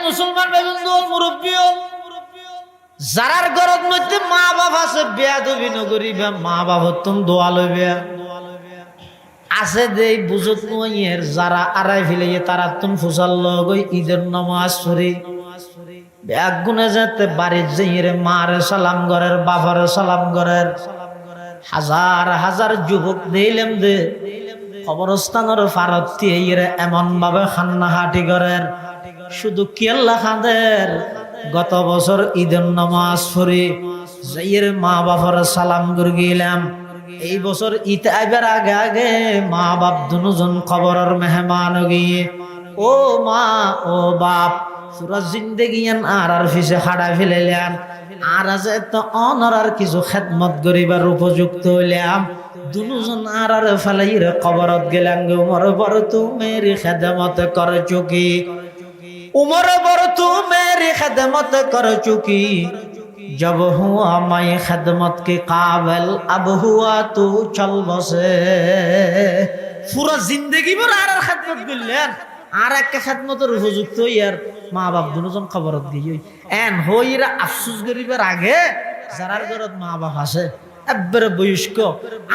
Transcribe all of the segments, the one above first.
মুসলমান বেবন্ধু মুরব্বীও যারার ঘরের মধ্যে মা বাপ আছে বেয়াদবি নগরিবা মা বাবার তুম দোয়া লইবে আছে দেই বুঝত নয়ের যারা আড়াই ফেলে তারা তুম ফুসাল লগই ঈদের নামাজ পড়ি এক গুণে যেতে বাড়ির যাইরে মারে সালাম ঘরের বাবারে সালাম ঘরের হাজার হাজার যুবক দিলাম দে কবরস্থানের ফারত দিয়ে এমন ভাবে খান্নাহাটি করেন শুধু কেল্লা খাঁদের গত বছর ঈদের নামাজ পড়ি যাইয়ের মা বাবার সালাম করে গেলাম এই বছর ঈদ আইবার আগে আগে মা বাপ দুজন খবরের মেহমান গিয়ে ও মা ও বাপ পুরা জিন্দেগিয়ান আর ফিসে হাড়া ফেলেলেন আর আজ এত অনরার কিছু খেদমত করিবার উপযুক্ত হইলাম দুজন আর ফেলাইরে কবরত গেলাম উমর বড় মেরি খেদমত করে চুকি उमर बर तू मेरी खदमत कर चुकी जब हुआ मैं खदमत के काबिल अब हुआ तू चल बसे पूरा जिंदगी भर आर खदमत करलेन আর একটা খেদমতের উপযুক্ত ইয়ার মা বাপ দুজন খবরত গিয়ে এন হইরা আফসোস করিবার আগে যারার ঘরত মা বাপ আছে একবারে বয়স্ক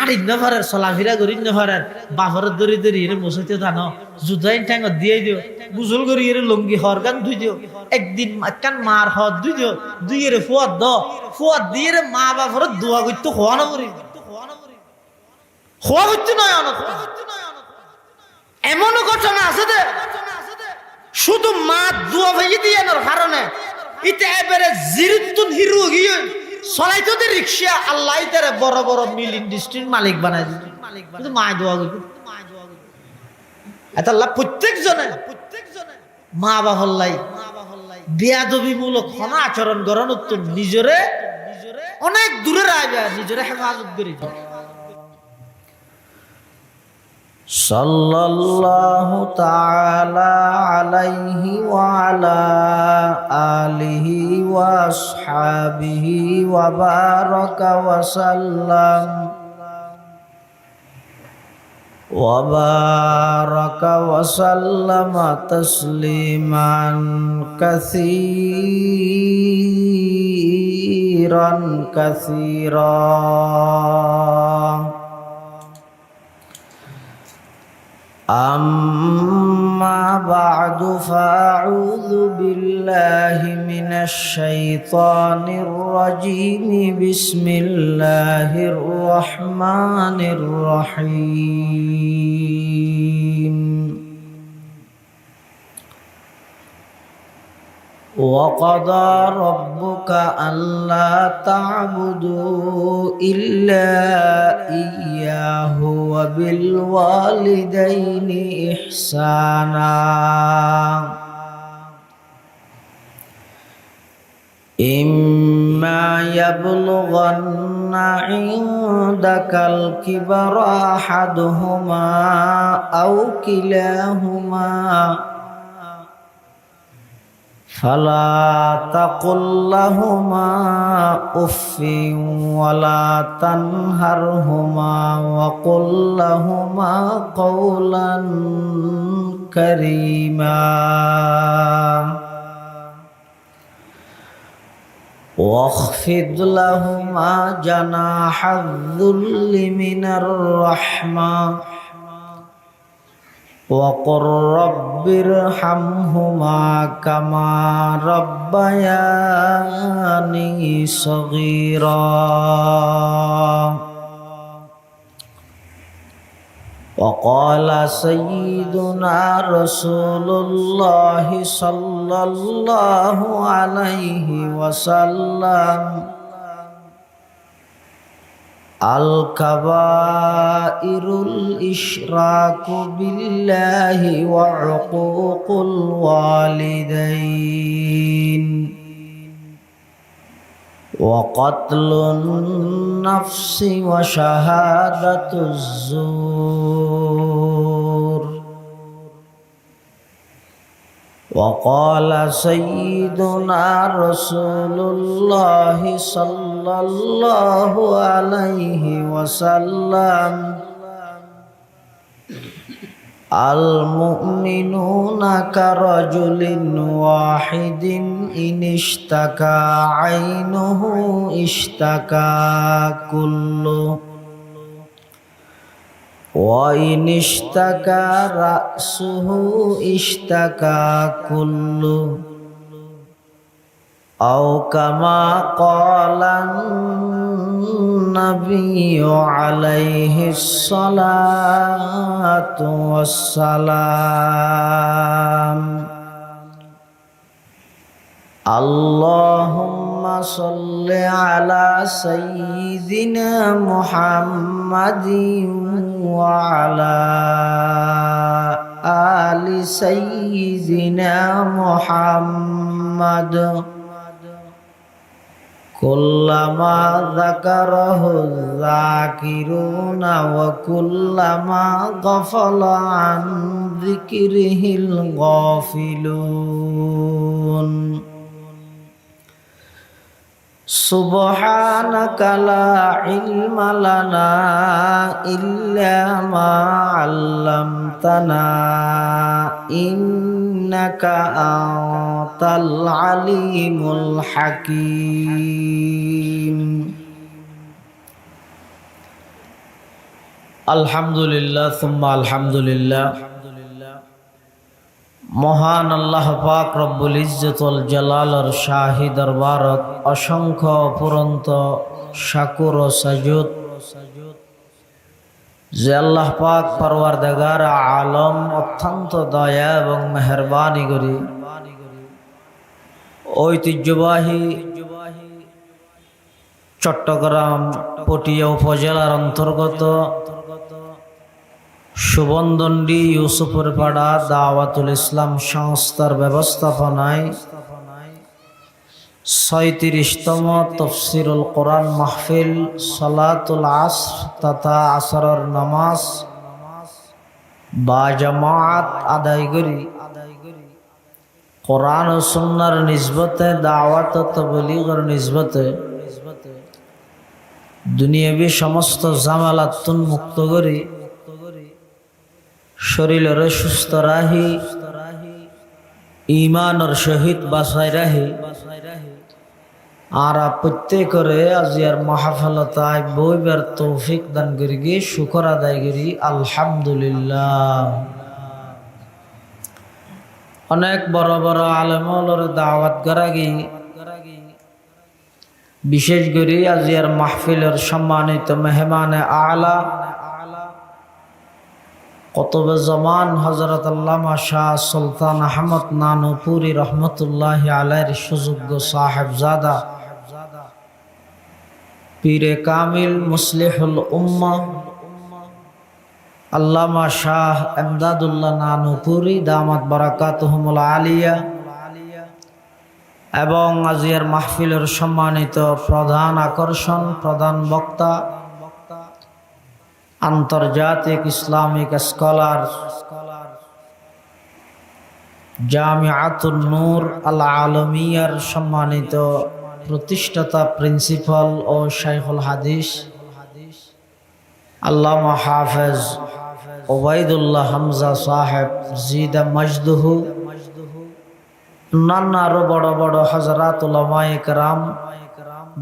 আর ইন্নভারের চলাফেরা করি ইন্নভারের বাপরের দড়ি দড়ি এর মশাইতে জানো জুদাইন ঠ্যাঙ্গ দিয়ে দিও গুজল করি এর লঙ্গি হর গান ধুই দিও একদিন কান মার হদ ধুই দিও দুই এর ফুয়াদ দিয়ে মা বাপর দোয়া করতে হওয়া না করি হওয়া করতে নয় এমনও ঘটনা আছে দে শুধু মা দোয়া ভাইয়ে দিয়ে আনার কারণে এটা এবারে জিরুতুন হিরো গিয়ে চলাইতো দে রিক্সা আল্লাহ তারে বড় বড় মিল ইন্ডাস্ট্রির মালিক বানাই দিত কিন্তু মা দোয়া করত এটা আল্লাহ প্রত্যেক জনে মা বাবার লাই বেয়াদবিমূলক ক্ষমা আচরণ করার উত্তর নিজরে অনেক দূরে রাখবে নিজরে হেফাজত করি সাল্লাল্লাহু তাআলা আলাইহি ওয়া আলা আলিহি ওয়া আসহাবিহি ওয়া বারাকা ওয়া সাল্লাম وبارك وسلم تسليما كثيرا أما بعد فأعوذ بالله من الشيطان الرجيم بسم الله الرحمن الرحيم وقضى ربك ألا تعبدوا إلا إياه وبالوالدين إحسانا إما يبلغن عندك الكبر أحدهما أو كلاهما فلا تقل لهما أف ولا تنهرهما وقل لهما قولا كريما واخفض لهما جناح الذل من الرحمة وقل رب ارحمهما كما ربياني صغيرا وقال سيدنا رسول الله صلى الله عليه وسلم الكبائر الإشراك بالله وعقوق الوالدين وقتل النفس وشهادة الزور وقال سيدنا رسول الله صلى الله عليه وسلم المؤمنون كرجل واحد إن اشتكى عينه اشتكى كله وإن اشتكى رأسه اشتكى كله أو كما قال النبي عليه الصلاة والسلام اللهم صل على سيدنا محمد وعلى آل سيدنا محمد كلما ذكره الذاكرون وكلما غفل عن ذكره الغافلون سبحانك لا علم لنا إلا ما علمتنا إنك أنت العليم الحكيم الحمد لله ثم الحمد لله মহান আল্লাহ পাক রব্বুল ইজ্জত ওয়াল জালালের শাহী দরবারত অসংখ্য অপুরন্ত শাকুর ও সাজুদ যে আল্লাহ পাক পরওয়ারদিগার আলম অত্যন্ত দয়া এবং মেহেরবানি করি ঐতিহ্যবাহী চট্টগ্রাম পটিয়া উপজেলার অন্তর্গত সুবন্দন্ডি ইউসুফের পাড়া দাওয়াতুল ইসলাম সংস্থার ব্যবস্থাপনায় ৩৬তম তফসিরুল কোরআন মাহফিল সালাতুল আসর তথা আসরের নামাজ বা জামাত আদায় করি কোরআন ও সুন্নাহর নিসবতে দাওয়াত ও তাবলীগের নিসবতে দুনিয়াবি সমস্ত জামালাতুন মুক্ত করি শরীরের সুস্থ রাহি ইমানের সহিত বাসায় রাহি আর প্রত্যেকরে আজিয়ার মাহফিলতায় বইবার তৌফিক দান করি গিয়ে শুকর আদায় করি আলহামদুলিল্লাহ। অনেক বড় বড় আলেমর দাওয়াত করাগি বিশেষ করে আজিয়ার মাহফিলের সম্মানিত মেহমানে আলা কুতুবে জামান হযরত আল্লামা শাহ সুলতান আহমদ নানুপুরি রহমতুল্লাহ আলাইহির সুযোগ্য সাহেবজাদা পীরে কামিল মুসলিহুল উম্মাহ আল্লামা শাহ এমদাদুল্লাহ নানুপুরি দামাত বারাকাতুহুমুল আলিয়া এবং আজিয়ার মাহফিলের সম্মানিত প্রধান আকর্ষণ প্রধান বক্তা আন্তর্জাতিক ইসলামিক স্কলার জামিআতুন নূর আল আলমিয়ার সম্মানিত প্রতিষ্ঠাতা প্রিন্সিপাল ও শাইখুল হাদিস আল্লামা হাফেজ ওবাইদুল্লাহ হামজা সাহেব জিদা মজদুহু অন্যান্য আরো বড় বড় হযরত উলামায়ে কেরাম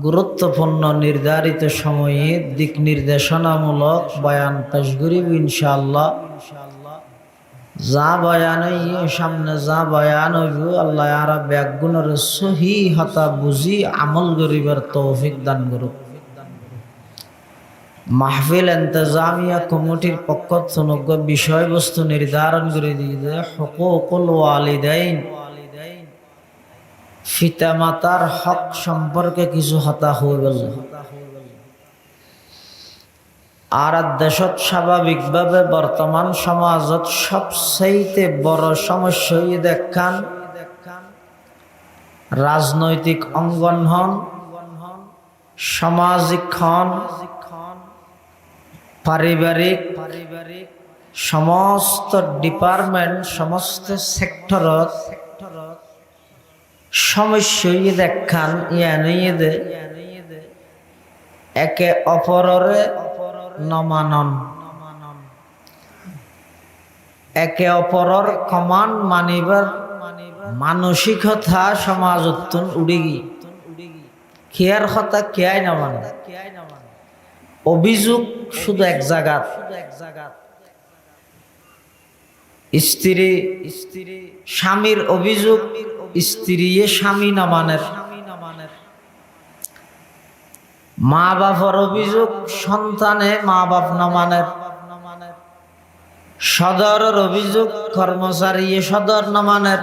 গুরুত্বপূর্ণ নির্ধারিত সময়ে দিক নির্দেশনামূলক বয়ান পেশ করিব ইনশাআল্লাহ। যা বয়ান সামনে যা বয়ান হইব আল্লাহ আর ব্যাগুণের সহি হতা বুঝি আমল করিবার তৌফিক দান করুক। মাহফিল ইন্তেজামিয়া কমিটির পক্ষ থেকে বিষয়বস্তু নির্ধারণ করে দিয়ে হুকুকুল ওয়ালিদাইন পিতামাতার হক সম্পর্কে কিছু হতা হয়ে গেল। আর দেশত স্বাভাবিকভাবে বর্তমান সমাজত সবচেয়ে বড় সমস্যা দেখান রাজনৈতিক অঙ্গন হন, সামাজিক হন, পারিবারিক সমস্ত ডিপার্টমেন্ট সমস্ত সেক্টরত সমস্যা দেখান ইয়ানিয়ে একে অপরের নমানন একে অপরের কমান মানিবার মানসিকতা সমাজ উত্তন উড়ি গি খেয়ার কথা খেয়াই না মানে অভিযোগ শুধু এক জায়গা স্ত্রী স্বামীর অভিযোগ স্ত্রী স্বামী না মানের মা বাবার অভিযোগ সন্তানে মা বাপ না মানের সদরের অভিযোগ কর্মচারী সদর না মানের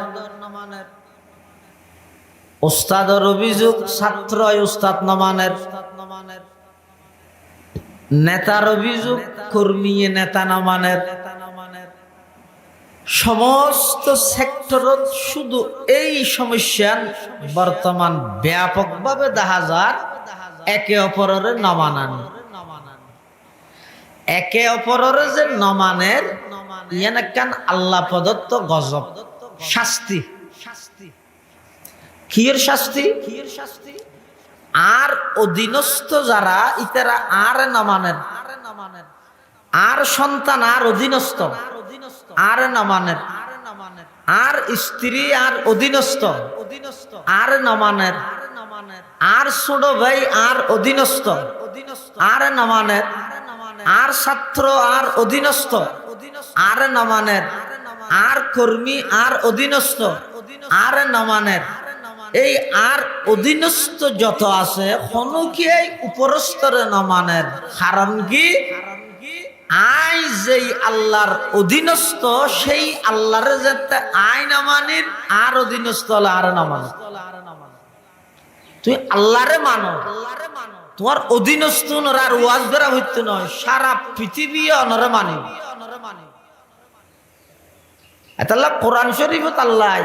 ওস্তাদের অভিযোগ ছাত্র ওস্তাদ না মানের নেতার অভিযোগ কর্মী নেতা না মানের সমস্ত সেক্টরত শুধু এই সমস্যা বর্তমান ব্যাপকভাবে দেখা যায় একে অপরের নমানান একে অপরের যে নমানের ইয়ান কান আল্লাহ প্রদত্ত গজব শাস্তি কির শাস্তি আর অধীনস্থ যারা ইতারা আর নমানের আর সন্তান আর অধীনস্থ আর নমানের আর স্ত্রী আর অধীনস্থ আর নমানের আর ছোট ভাই আর অধীনস্থ আর নমানের আর ছাত্র আর অধীনস্থ আর নমানের আর কর্মী আর অধীনস্থ আর নমানের এই আর অধীনস্থ যত আছে হনুকিয়াই উপরস্তরে নমানের কারণ কি আই যেই আল্লাহর অধীনস্থ সেই আল্লাহর যাতে আই না মানির আর অধীনস্থ আর না মানো তুই আল্লাহরে মানো তোমার অধীনস্থ আর ওয়াজ বেড়া হইতে নয় সারা পৃথিবী অনরে মানি এতাল্লাহ কোরআন শরীফত আল্লাহ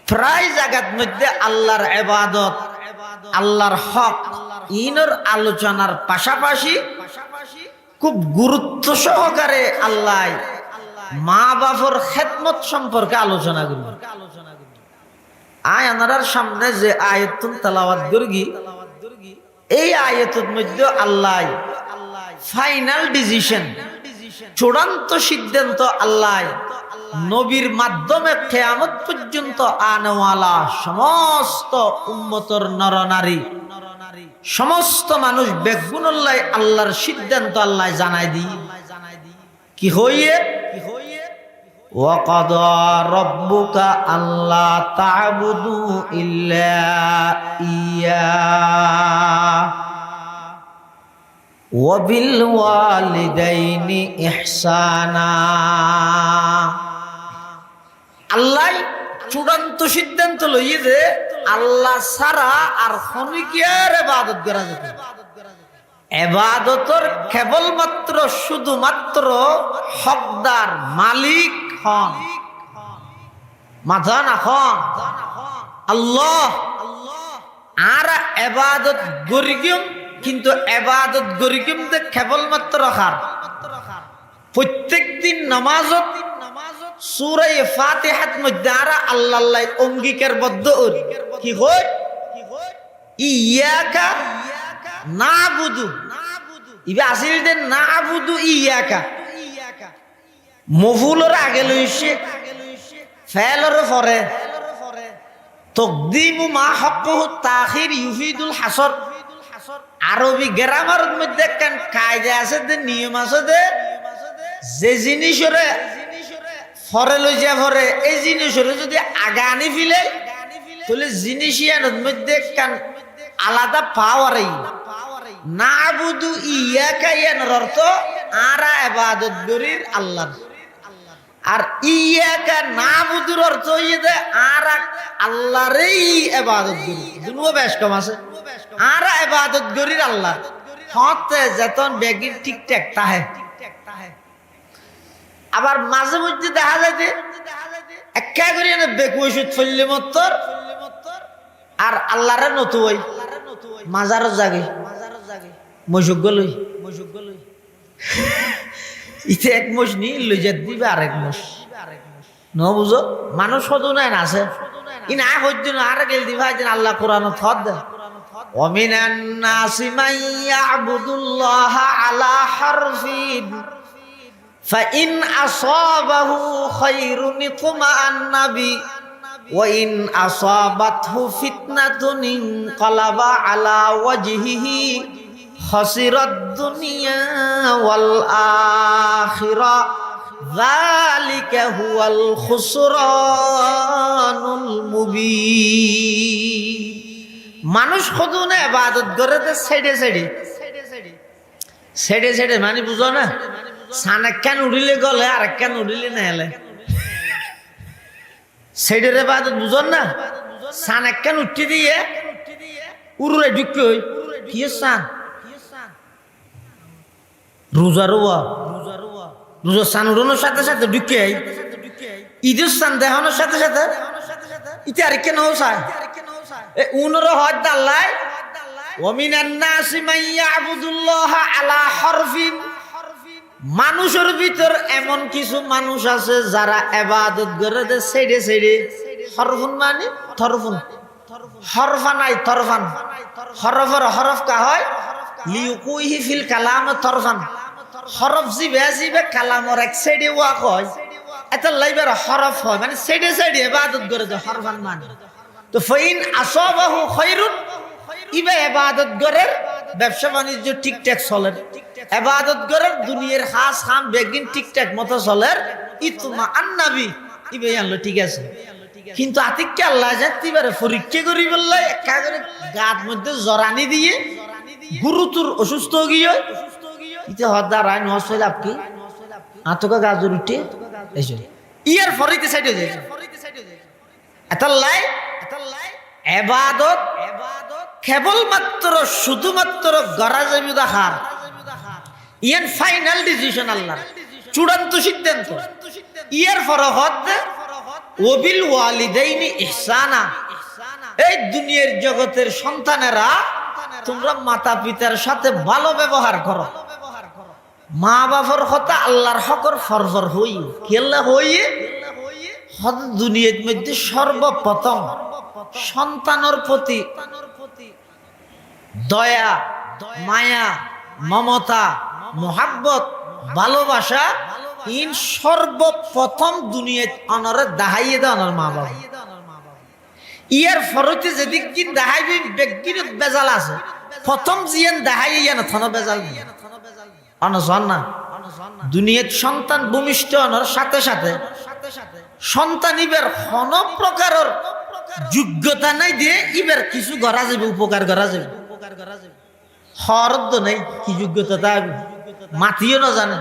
প্রায় জায়গার মধ্যে আল্লাহর ইবাদত আল্লাহর হক ইনর আলোচনার পাশাপাশি খুব গুরুত্ব সহকারে আল্লাহ মা বাবার খেদমত সম্পর্কে আলোচনা করবে আয় আনার সামনে যে আয়াতুন তেলাওয়াত করগি এই আয়াতের মধ্যে আল্লাহ ফাইনাল ডিসিশন চূড়ান্ত সিদ্ধান্ত আল্লাহ নবীর মাধ্যমে কিয়ামত পর্যন্ত আনেওয়ালা সমস্ত উম্মতর নরনারী সমস্ত মানুষ বেগুনুল্লাহ আল্লাহর সিদ্ধান্ত আল্লাহ জানাই দি কি হইয়ে ওয়াকাদা রাব্বুকা আল্লা তা'বুদু ইল্লা ইয়া ওয়া বিল ওয়ালিদাইনি ইহসানা আল্লাহ চূড়ান্ত সিদ্ধান্ত লইয়ে যে আল্লাহ ছাড়া আর খনিকিয়ার ইবাদত করা যাবে ইবাদতর কেবলমাত্র শুধুমাত্র হকদার মালিক হন মাথা না হন আল্লাহ আর ইবাদত গরিগম কিন্তু ইবাদত গরিগম যে কেবলমাত্র খার প্রত্যেকদিন নামাজত সূরা ফাতিহাত মধ্যে আল্লাহ অঙ্গীকারবদ্ধ কি হয় ইয়াকা নাবুদু ইবে আসিল দে নাবুদু ইয়াকা মফুলর আগে লইছে ফাইলর পরে তাকদীমু মা হাক্কুহু তাখির ইউফিদুল হাসর আরবি গ্রামার মধ্যে কেন কায়দা আছে দে নিয়ম আছে দে যে জিনিসরে ফরে লই যা ফরে এই জিনিসরে যদি আগা আনি ফিলে তাহলে জিনিসিয়ানোর মধ্যে কান আলাদা পাওয়ারই নাবুদু ইয়াকা ইয়ানোর অর্থ আরা ইবাদত করির আল্লাহ আর ইয়াকা নাবুদুর অর্থ হইছে যে আরা আল্লাহরই ইবাদত করি দুনো বেশ কম আছে আরা ইবাদত করির আল্লাহ হতে যতন বেগিন ঠিকঠাক তাহে আবার মাঝে মধ্যে দেখা যায় যে একা করে না বেকুশত ফললে মত্তর আর আল্লাহরে নতুই মাজারত জাগে মসুক লই ইতে এক মোষ নি লই যা দিবে আরেক মোষ ন বুঝো মানুষ হতো না আছে ই না হইতো না আর গেল দিবা যে আল্লাহ কোরআন থদ দে ওমিনান নাসি মান ইয়াবুদুল্লাহ আলা হারফিন ফাইন আসাবাহু খায়রুন ইতমাআন্না বি ওয়া ইন আসাবাতহু ফিতনাতুন ইনকালাবা আলা ওয়াজহিহি খাসিরাদ দুনিয়া ওয়াল আখিরা যালিকা হুয়াল খুসরানুল মুবিন। মানুষ খুদুনে ইবাদত করে তে সাইডে সাইডে মানে বুঝো না, সানাক কেন উড়িলে গলে আর কেন উড়িলে না এলে সাইডের ইবাদত বুঝো না, সানাক কেন উঠতে দিয়ে উড়ে ঢুকে হই কি সান রোজা সান উড়ানোর সাথে সাথে ঢুকে ঈদের সান দেখানোর সাথে সাথে ইতে আর কেন চায় উনর হজ দাল্লাই ওমিনান নাসি মান ইয়াবুদুল্লাহ আলা হরফিন। মানুষের ভিতর এমন কিছু মানুষ আছে যারা ইবাদত করে দে সাইডে সাইডে। হরফুন মানে তরফুন, হরফা নাই তরফান, হরফের হরফ কা হয় লিউকুহি ফিল কালাম তরফান। হরফ জিবে কালামর এক সাইডে ওয়াক হয়, এটা লাইবার হরফ হয় মানে সাইডে সাইডে ইবাদত করে দে হরফান মানে। তো ফাইন আসাবাহু খায়রুন ইবা ইবাদত গরের ব্যবসা বাণিজ্য ঠিকঠাক চলে, ইবাদত গরের দুনিয়ার খাস খাম বেগিন ঠিকঠাক মতো চলে, ইতমাআন্না বি ইবে আনলো ঠিক আছে। কিন্তু আতিককে আল্লাহ যাত্তিবারে পরীক্ষা করি বললে একা করে গাত মধ্যে জরানি দিয়ে গুরুতর অসুস্থ গিয়ে ইতে হদ্দা রায় নসল আপকি আতকা গাজর উঠে এসে ইয়ার ফরিতে সাইডে যায় এতাল্লাই ইবাদত কেবলমাত্র শুধুমাত্র গরাজে দেখার ইয়ান ফাইনাল ডিসিশন আল্লাহ চূড়ান্ত সিদ্ধান্ত। ইয়ার ফরহদ ওবিল ওয়ালিদাইনি ইহসানা, এই দুনিয়ার জগতের সন্তানেরা তোমরা মাতা পিতার সাথে ভালো ব্যবহার করো। মা বাবার কথা আল্লাহর হকর ফরফর হই কেল্লা হইয়ে হদ দুনিয়ার মধ্যে সর্বপ্রথম সন্তানের প্রতি দয়া মায়া মমতা মোহাব্বত ভালোবাসা ইন সর্বপ্রথম দুনিয়ায় অনরে দাহাইয়ে দেয় অনর মা বাবা। ইয়ার ফরতে যেদিক কি দাহাইবে ব্যক্তিগত বেজাল আছে, প্রথম জিয়ান দাহাইয়ে ইয়ান থন বেজাল নেই অনজন না। দুনিয়ার সন্তান ভূমিষ্ঠ অনর সাথে সাথে সন্তান ইবের কোন প্রকারের যোগ্যতা নাই দিয়ে ইবের কিছু করা যাবে, উপকার করা যাবে। হরদ নাই কি যোগ্যতা তা মাতিও না জানে,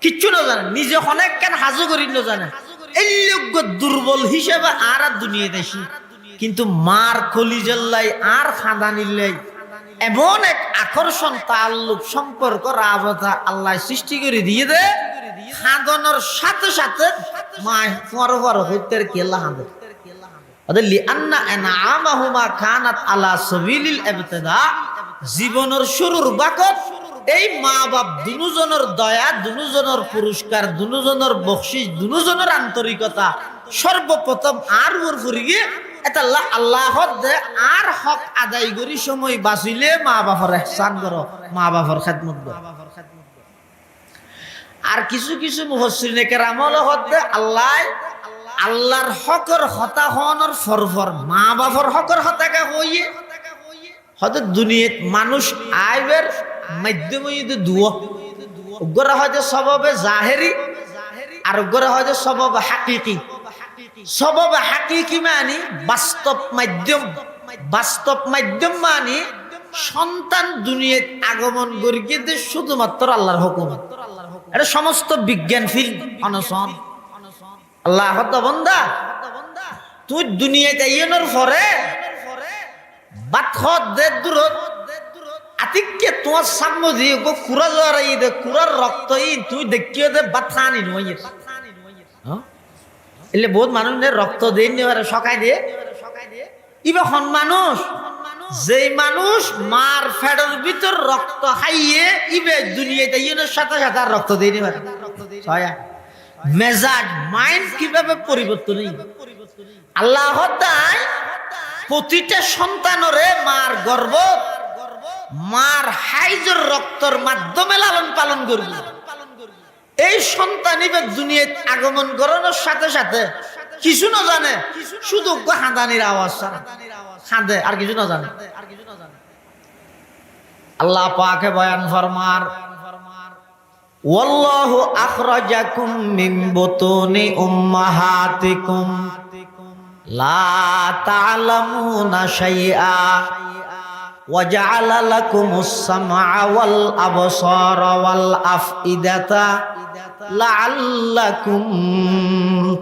কিচ্ছু না জানে, নিজে অনেক কেন হাজু করি না জানে, এই লোক দুর্বল হিসেবে আর দুনিয়া দেশি। কিন্তু মার কলিজাল্লাই আর খাদানিল্লাই এমন এক আকর্ষণ তাল্লুক সম্পর্ক রাবতা আল্লাহ সৃষ্টি করে দিয়ে দে, খাদনের সাথে সাথে মা তোমার হইতে কেলা হাঁদে জীবনের শুরুর বাকত এই মা বাপ দুজনের দয়া, দুজনের পুরস্কার, দুজনের বকশিস, দুজনের আন্তরিকতা সর্বপ্রথম আর ওর ফুরিয়ে এটা আল্লাহ দে আর হক আদায় করি সময় বাঁচিলে মা বাবার ইহসান করো, মা বাবার খেদমত করো। আর কিছু কিছু মুফাসসিরিনে কেরামল হদে আল্লাহর হকর হতা হওয়ার ফরফর মা বাবার হকর হতাকা হইয়ে হয়তো দুনিয়াত মানুষ আইবের মাধ্যমে দুয়া ওগরা হয়তো সববে জাহেরি আর ওগরা হয়তো সববে হাকিকি। সববে হাকিকি মানে বাস্তব মাধ্যম মানে সন্তান দুনিয়াত আগমন করিয়ে দে শুধুমাত্র আল্লাহর হুকুম। এটা সমস্ত বিজ্ঞান ফিল্ড অনশন আল্লাহ বন্দা তুই দুনিয়াতে ইয়নোর পরে বাতখত দে দূরত আতিককে তোমার সামনে দিয়ে গো কুরা জরাই দে কুরার রক্ত তুই দেখিও দে বাতখানি নইয়ে এলে বহুত মানুষ রক্ত দেন সকাই দিয়ে ইবে হন মানুষ যেই মানুষ মার ফেডের ভিতর রক্ত খাইয়ে ইবে দুনিয়াতে ইয়নোর সাথে সাথে আর রক্ত দেয়নি ছয়া মেজাজ মাইন্ড কিভাবে পরিবর্তন আল্লাহ তাই প্রতিটা সন্তানরে মার গর্ভ মার হাইজের রক্তর মাধ্যমে লালন পালন করবে। এই সন্তান এবার দুনিয়ায় আগমন করানোর সাথে সাথে কিছু না জানে, শুধু হাঁদানির আওয়াজ ছাড়া হাঁদে, আর কিছু না জানে। আল্লাহ পাকে বয়ান ফরমার, ওয়াল্লাহু আখরাজাকুম মিন বুতুনি উম্মাহাতিকুম লা তা'লামুনা শাইআ ওয়া জা'আলা লাকুমুস সামআ ওয়াল আবসারা ওয়াল আফইদাতা লাআল্লাকুম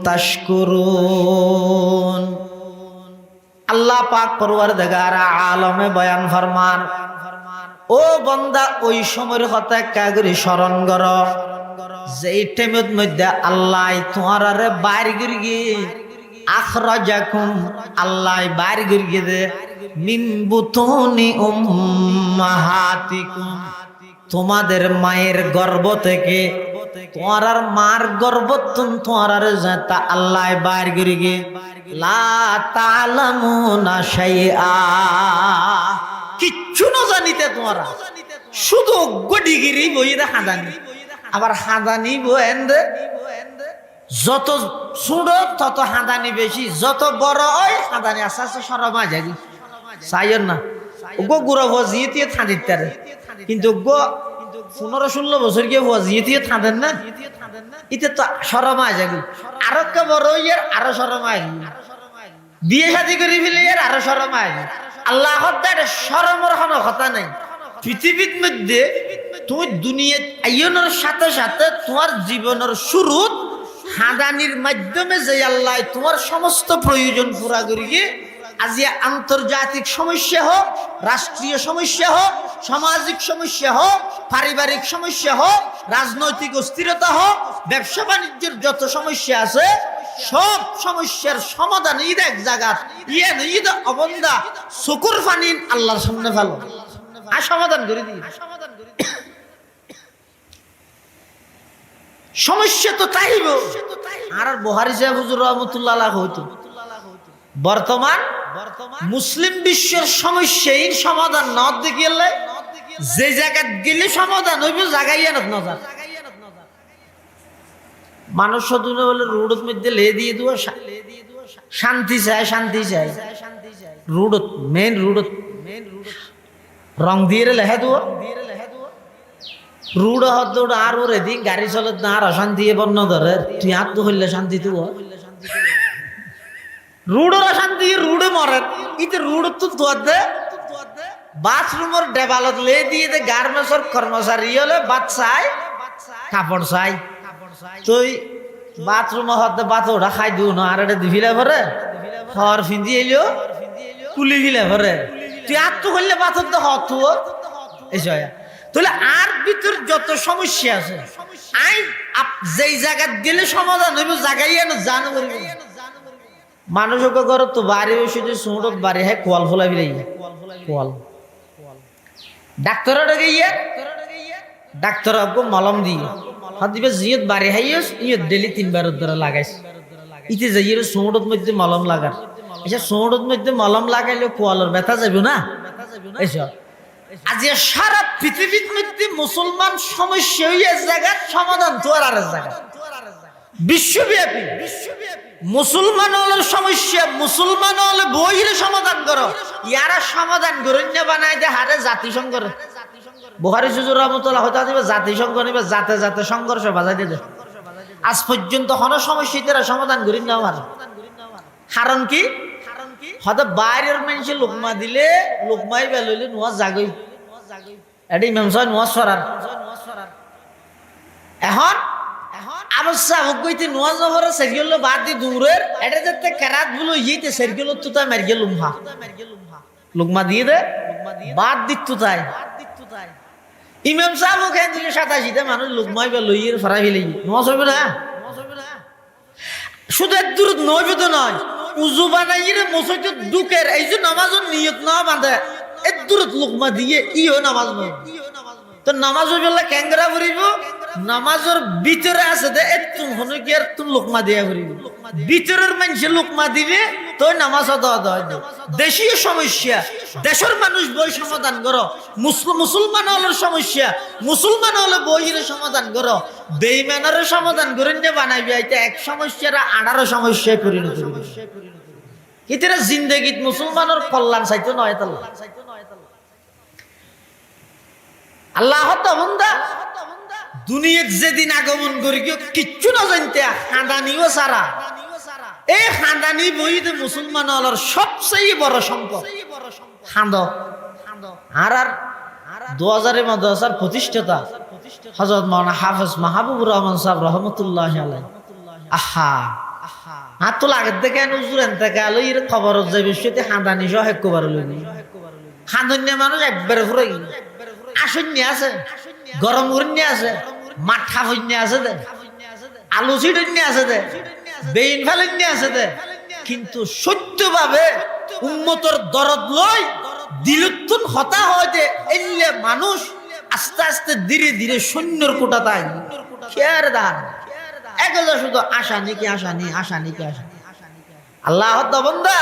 তাশকুরুন। আল্লাহ পাক পরওয়ারদিগার আলমে বয়ান ফরমান, ও বান্দা ওই সময়ের কথা কাগরি স্মরণ কর যেই টাইমের মধ্যে আল্লাহ তোমারে বাইর গিয়ে আখরাজাকুম, আল্লাহ বাইর গিয়ে দে মিন বুতুনি উম্মাহাতিকুম, তোমাদের মায়ের গর্ভ থেকে, তোমার মার গর্ভতুন তোমার যাতা আল্লাহ বাইর গিয়ে লা তা'লামুনা শাইআ, কিচ্ছু না জানিতে তোমরা, শুধু গডিগিরি বইরে হাঁদানি। আবার হাঁদানি বইন্দে যত ছোট তত হাঁদানি বেশি, যত বড় ওই হাঁদানি আস্তে আস্তে সরমা যায় চাইয়ের না। ওগো গুড়ো ভজিয়ে থাঁদিতে কিন্তু গো 15-16 বছর গিয়ে ভজিয়ে থাঁদেন না, ইতে তো সরমা যায় আরো কে বড় ইয়ের আরো সরমা, বিয়ে শাদী করে ফেলে এর আরো সরমা। আল্লাহ শরমের কোনো কথা নাই। পৃথিবীর মধ্যে তুমি দুনিয়া আইনের সাথে সাথে তোমার জীবনের শুরু হাঁদানির মাধ্যমে যে আল্লাহ তোমার সমস্ত প্রয়োজন পুরা করিয়ে, আজি আন্তর্জাতিক সমস্যা হোক, রাষ্ট্রীয় সমস্যা হোক, সামাজিক সমস্যা হোক, পারিবারিক সমস্যা হোক, রাজনৈতিক অস্থিরতা হোক, ব্যবসা বাণিজ্যের যত সমস্যা আছে সব সমস্যার সমাধান ঈদ এক জায়গা, ঈদ অবন্দা শুকুর ফানি আল্লাহর সামনে ভালো আর সমাধান করে দিই। সমস্যা তো তাইব। আর বুখারী সাহেব হুজুর রাহমাতুল্লাহ আলাইহি হইতো বর্তমান মুসলিম বিশ্বের সমস্যার সমাধান না দেখিলে যে জায়গা গেলে সমাধান হইব, জায়গায় না যা মানুষ সদুনে বলে রোডের মধ্যে লে দিয়ে দেওয়া শান্তি চায়, শান্তি চায় রোডত মেন রোডত রং দিয়ে লেখা দেওয়া রুড হত আর ওর এদিক গাড়ি চলত না আর অশান্তি বন্য ধরে তুই হাত তো হইলে শান্তি তো রুডের অশান্তি রুডে মরে ইতে রুড তো দে বাথরুমের ডেবালত লে দিয়ে দে গার্মেন্টসের কর্মচারী হলে বাদ চাই কাপড় চাই তুই বাথরুমে হতে বাত ওটা খাই দিও না আর এটা দিভিলে ভরে হর ফিন্দি এলিও কুলি ভিলে ভরে তুই হাত তো হইলে বাথর তো হত এই তাহলে আর ভিতর যত সমস্যা আছে আই যেই জায়গা গেলে সমাধান হইব, জায়গায় না জানো করবে মানুষকে ঘর তো বাড়ি বসে যে সুঁড়ত বাড়ি হ্যাঁ কোয়াল ফোলা বিলাই কোয়াল ডাক্তার গিয়ে ডাক্তার মলম দিয়ে হাত দিবে জিয়ত বাড়ি হাইস ইয়ত ডেলি 3 বার ধরে লাগাইস ইতে যাইয়ে সুঁড়ত মধ্যে মলম লাগার। আচ্ছা সুঁড়ত মধ্যে মলম লাগাইলে কোয়ালের ব্যথা যাবে না? এসব আজ সারা পৃথিবীর মধ্যে মুসলমান সমস্যা হইয়া জায়গার সমাধান তো আর জায়গা বিশ্বব্যাপী মুসলমান হলে সমস্যা, মুসলমান হলে বইরে সমাধান করো, ইয়ারা সমাধান গরণ্য বানাই দে হারে জাতিসংঘ। বুখারী হুজুর রাহমাতুল্লাহ হয়তো দিবে জাতিসংঘ নিবে, জাতে জাতে সংঘর্ষ বাজাই দিয়ে আজ পর্যন্ত হন সমস্যা তারা সমাধান গরণ্য আমার কারণ কি হয়তো বাইরের মানুষে লোকমা দিলে লোকমাই বেলইলে নোয়া জাগই এটি ইমাম সাহেব নোয়া সরার এখন অবস্থা হইতে নোয়া জহর সেরিগুলো বাদ দি দূরের এটা যাতে কেরাত বলো ইয়েতে সেরিগুলো তো তাই মারিয়ে লুমহা লোকমা দিয়ে দে বাদ দিত তাই ইমাম সাহেব ওখানে 287টা মানুষ লোকমাই বেলইয়ের ফরাই ফেলে নোয়া চলবে না। শুধু এক দূর নইবে তো নয় উজু বানাইরে মসজিদে ঢুকের এই যে নামাজের নিয়ত না বাঁধে এর দূরত লোকমা দিয়ে ইও নামাজ নয় তো নামাজ হইলে ক্যাংরা ভরিব নামাজের ভিতরে আছে দে একটু হনে কি আর তুই লোকমা দিয়া করি ভিতরের মানুষ লোকমা দিবে তোর নামাজ আদা দেশীয় সমস্যা দেশের মানুষ বই সমাধান করো মুসলমান হলের সমস্যা মুসলমান হলে বইয়ের সমাধান করো বেঈমানের সমাধান করে নিয়ে বানাইবে এটা এক সমস্যার 18 সমস্যায় পরিণত করবে ইতরা জিন্দেগীত মুসলমানের কল্যাণ চাইতো নয় তাল্লাহ আল্লাহ বান্দা দুনিয়াত যেদিন আগমন করি কিচ্ছু না জানতে খানদানিও সারা এই খানদানি বইতে মুসলমান হলার সবচেয়ে বড় সম্পদ খান্দ আর 2000 মাদ্রাসার প্রতিষ্ঠাতা হযরত মাওলানা হাফেজ মাহবুবুর রহমান সাহেব রহমাতুল্লাহি আলাইহি আহা তো লাগে দেখেন হুজুর এনতে গেল এর খবর যাবে বিষয়তে খানদানি সহ একবার লইনি খানদানি মানুষ একবারে ফুরাই আসন্নি আছে গরম উড়নি আছে মাঠা হইনি আছে দে আলু ছিড়নি আছে দে বেইন ফেলনি আছে দে কিন্তু সত্যভাবে উম্মতের দরদ লই দিলুত্তুন হতা হয় যে এলে মানুষ আস্তে আস্তে ধীরে ধীরে সৈন্যর কোটা তাই খেয়ার দান একদা শুধু আশা নাকি আল্লাহ বান্দা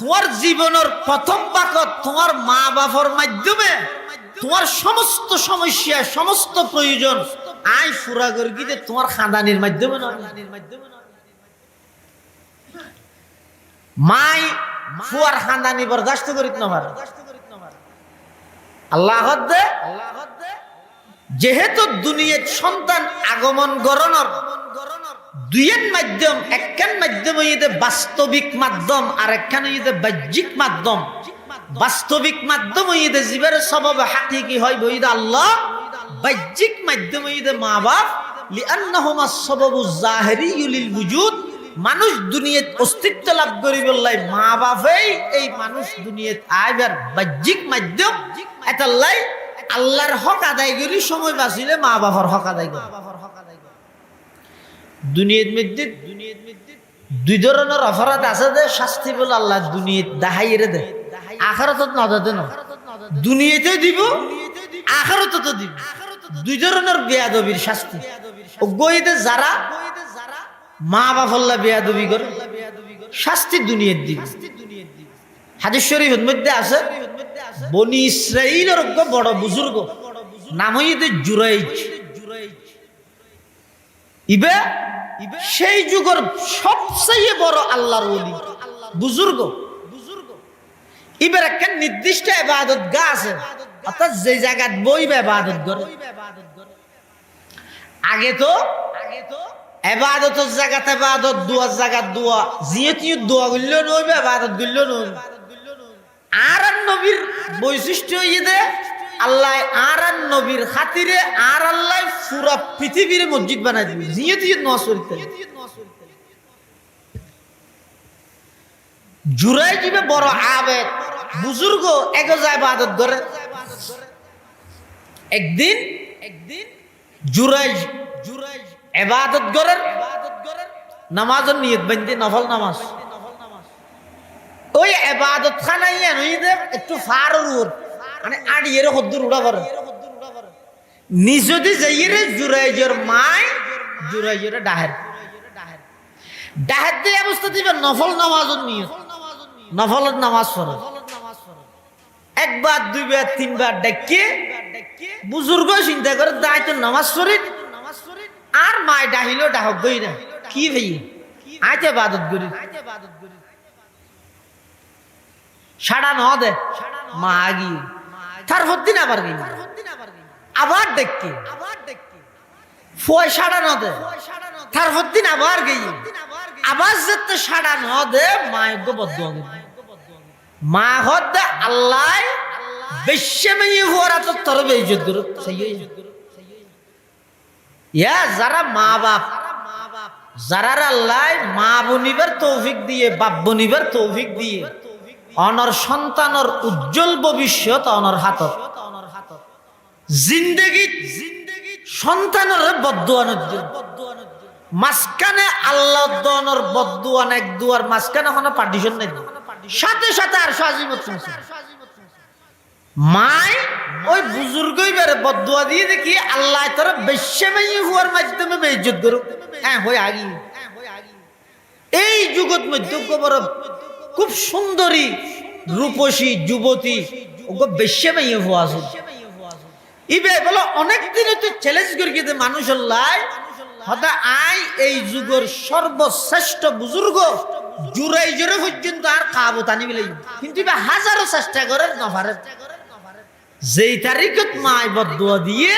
তোমার জীবনের প্রথম বাকত তোমার মা বাবার মাধ্যমে তোমার সমস্ত সমস্যা সমস্ত প্রয়োজন আই ফুরা করে গিয়ে তোমার খানদানির মাধ্যমে নয় মাই ফুয়ার খানদানি বরদাস্ত করিত না পারে আল্লাহ যেহেতু দুনিয়ার সন্তান আগমন গরণর দুইয়ের মাধ্যম একখান মাধ্যম হইতে বাস্তবিক মাধ্যম আর একখান হইতে বাহ্যিক মাধ্যম বাস্তবিক মাধ্যম হইতে জীবের সবব হাকিকি হয় বইদা আল্লাহ বাহ্যিক মাধ্যম হইতে মা বাপ লিআন্নাহুমা সবাবু জাহিরিয়্যু লিল ওয়ুজুদ মানুষ দুনিয়াত অস্তিত্ব লাভ করি বললাই মা বাপেই এই মানুষ দুনিয়াত আইবার বাহ্যিক মাধ্যম এটালাই আল্লাহর হক আদায় করি সময় বাঁচিলে মা বাবার হক আদায় করে দুনিয়াত মধ্যে দুই ধরনের অপরাধ আছে যে শাস্তি বলে আল্লাহ দুনিয়াত দেখাইরে দে আখিরাতত না দে না দুনিয়াতে দিব আখিরাতত দিব দুই ধরনের বেয়াদবির শাস্তি ওগইতে যারা মা বাপল্লা বেয়াদবি করে শাস্তি দুনিয়াত দিব হাদিস শরীফের মধ্যে আছে বনি ইসরাইলের বড় বুজুর্গ নাম হইতে জুরাইজ ইবে সেই যুগের সবচেয়ে বড় আল্লাহর ওলি বুজুর্গ ইবের একটা নির্দিষ্ট ইবাদত গা আছে অর্থাৎ যে জায়গায় বই ইবাদত করে আগে তো ইবাদতের জায়গাতে ইবাদত দুয়ার জায়গা দোয়া জিয়তি দোয়া করলেও নইবে ইবাদত করলেও নইবে আর নবীর বৈশিষ্ট্য ইদে আল্লাহ আর নবীর খাতিরে আর আল্লাহ পুরা পৃথিবীর মসজিদ বানাই দিবে জিয়তি নওয়াজ পড়তে জুরাই দিবে বড় আবেদ বুজুর্গ একজা ইবাদত করে একদিন জুরাই ইবাদত করেন নামাজের নিয়ত বান্ধে নফল নামাজ ওই ইবাদত খানাই নইদে একটু ফারুর মানে আড়িয়ের হদ্দুর উড়া করে নিজদি যাইরে জুরাইজের মাই জুরাইজের ডাহের দিয়ে অবস্থা দিবে নফল নামাজের নিয়ত নফলের নামাজ পড়ে একবার দুইবার তিনবার ডাকে বুজুর্গ চিন্তা করে দায়িত্ব নামাজ পড়ি আর মায় ডাহিলেও ডাহক গই না কি ভাই আইতে ইবাদত করি সাড়া ন দে মা আগি তার দিন আবার গই আবার দেখকে ফয় সাড়া ন দে তার দিন আবার গই আবার যেতে সাড়া ন দে মায় গো বদ্ধ মা হদ আল্লাহ বেশ্যমে হওয়ারা তো তোর বেইজ্জত করো সেই ইয়া যারা মা বাপ যারা আল্লাহ মা বনিবার তৌফিক দিয়ে বাপ বনিবার তৌফিক দিয়ে অনর সন্তানের উজ্জ্বল ভবিষ্যৎ অনর হাতত জিন্দেগি সন্তানের বদদুয়া মাঝখানে আল্লাহ দনের বদদুয়া এক দুয়ার মাঝখানে কোনো পার্টিশন নাই সাথে সাথে আর সাজিমত মাই ওই বুজুর্গই বেড়ে বদুয়া দিয়ে দেখি আল্লাহ তোরা বেশ্যে হুয়ার মাধ্যমে বেইজ্জত করো। হ্যাঁ হয়ে আগি এই যুগত মধ্যে বড় খুব সুন্দরী রূপসী যুবতী ওকে বেশ্যে হুয়া আছে ইবে বলো অনেক দিন তো চ্যালেঞ্জ করি কিন্তু মানুষ লাই হতা আই এই যুগের সর্বশ্রেষ্ঠ বুজুর্গ জুরাই জোরে পর্যন্ত আর খাবো টানি মিলে কিন্তু এবার হাজারো চেষ্টা করে নভারে যেই তারিখত মাই বদুয়া দিয়ে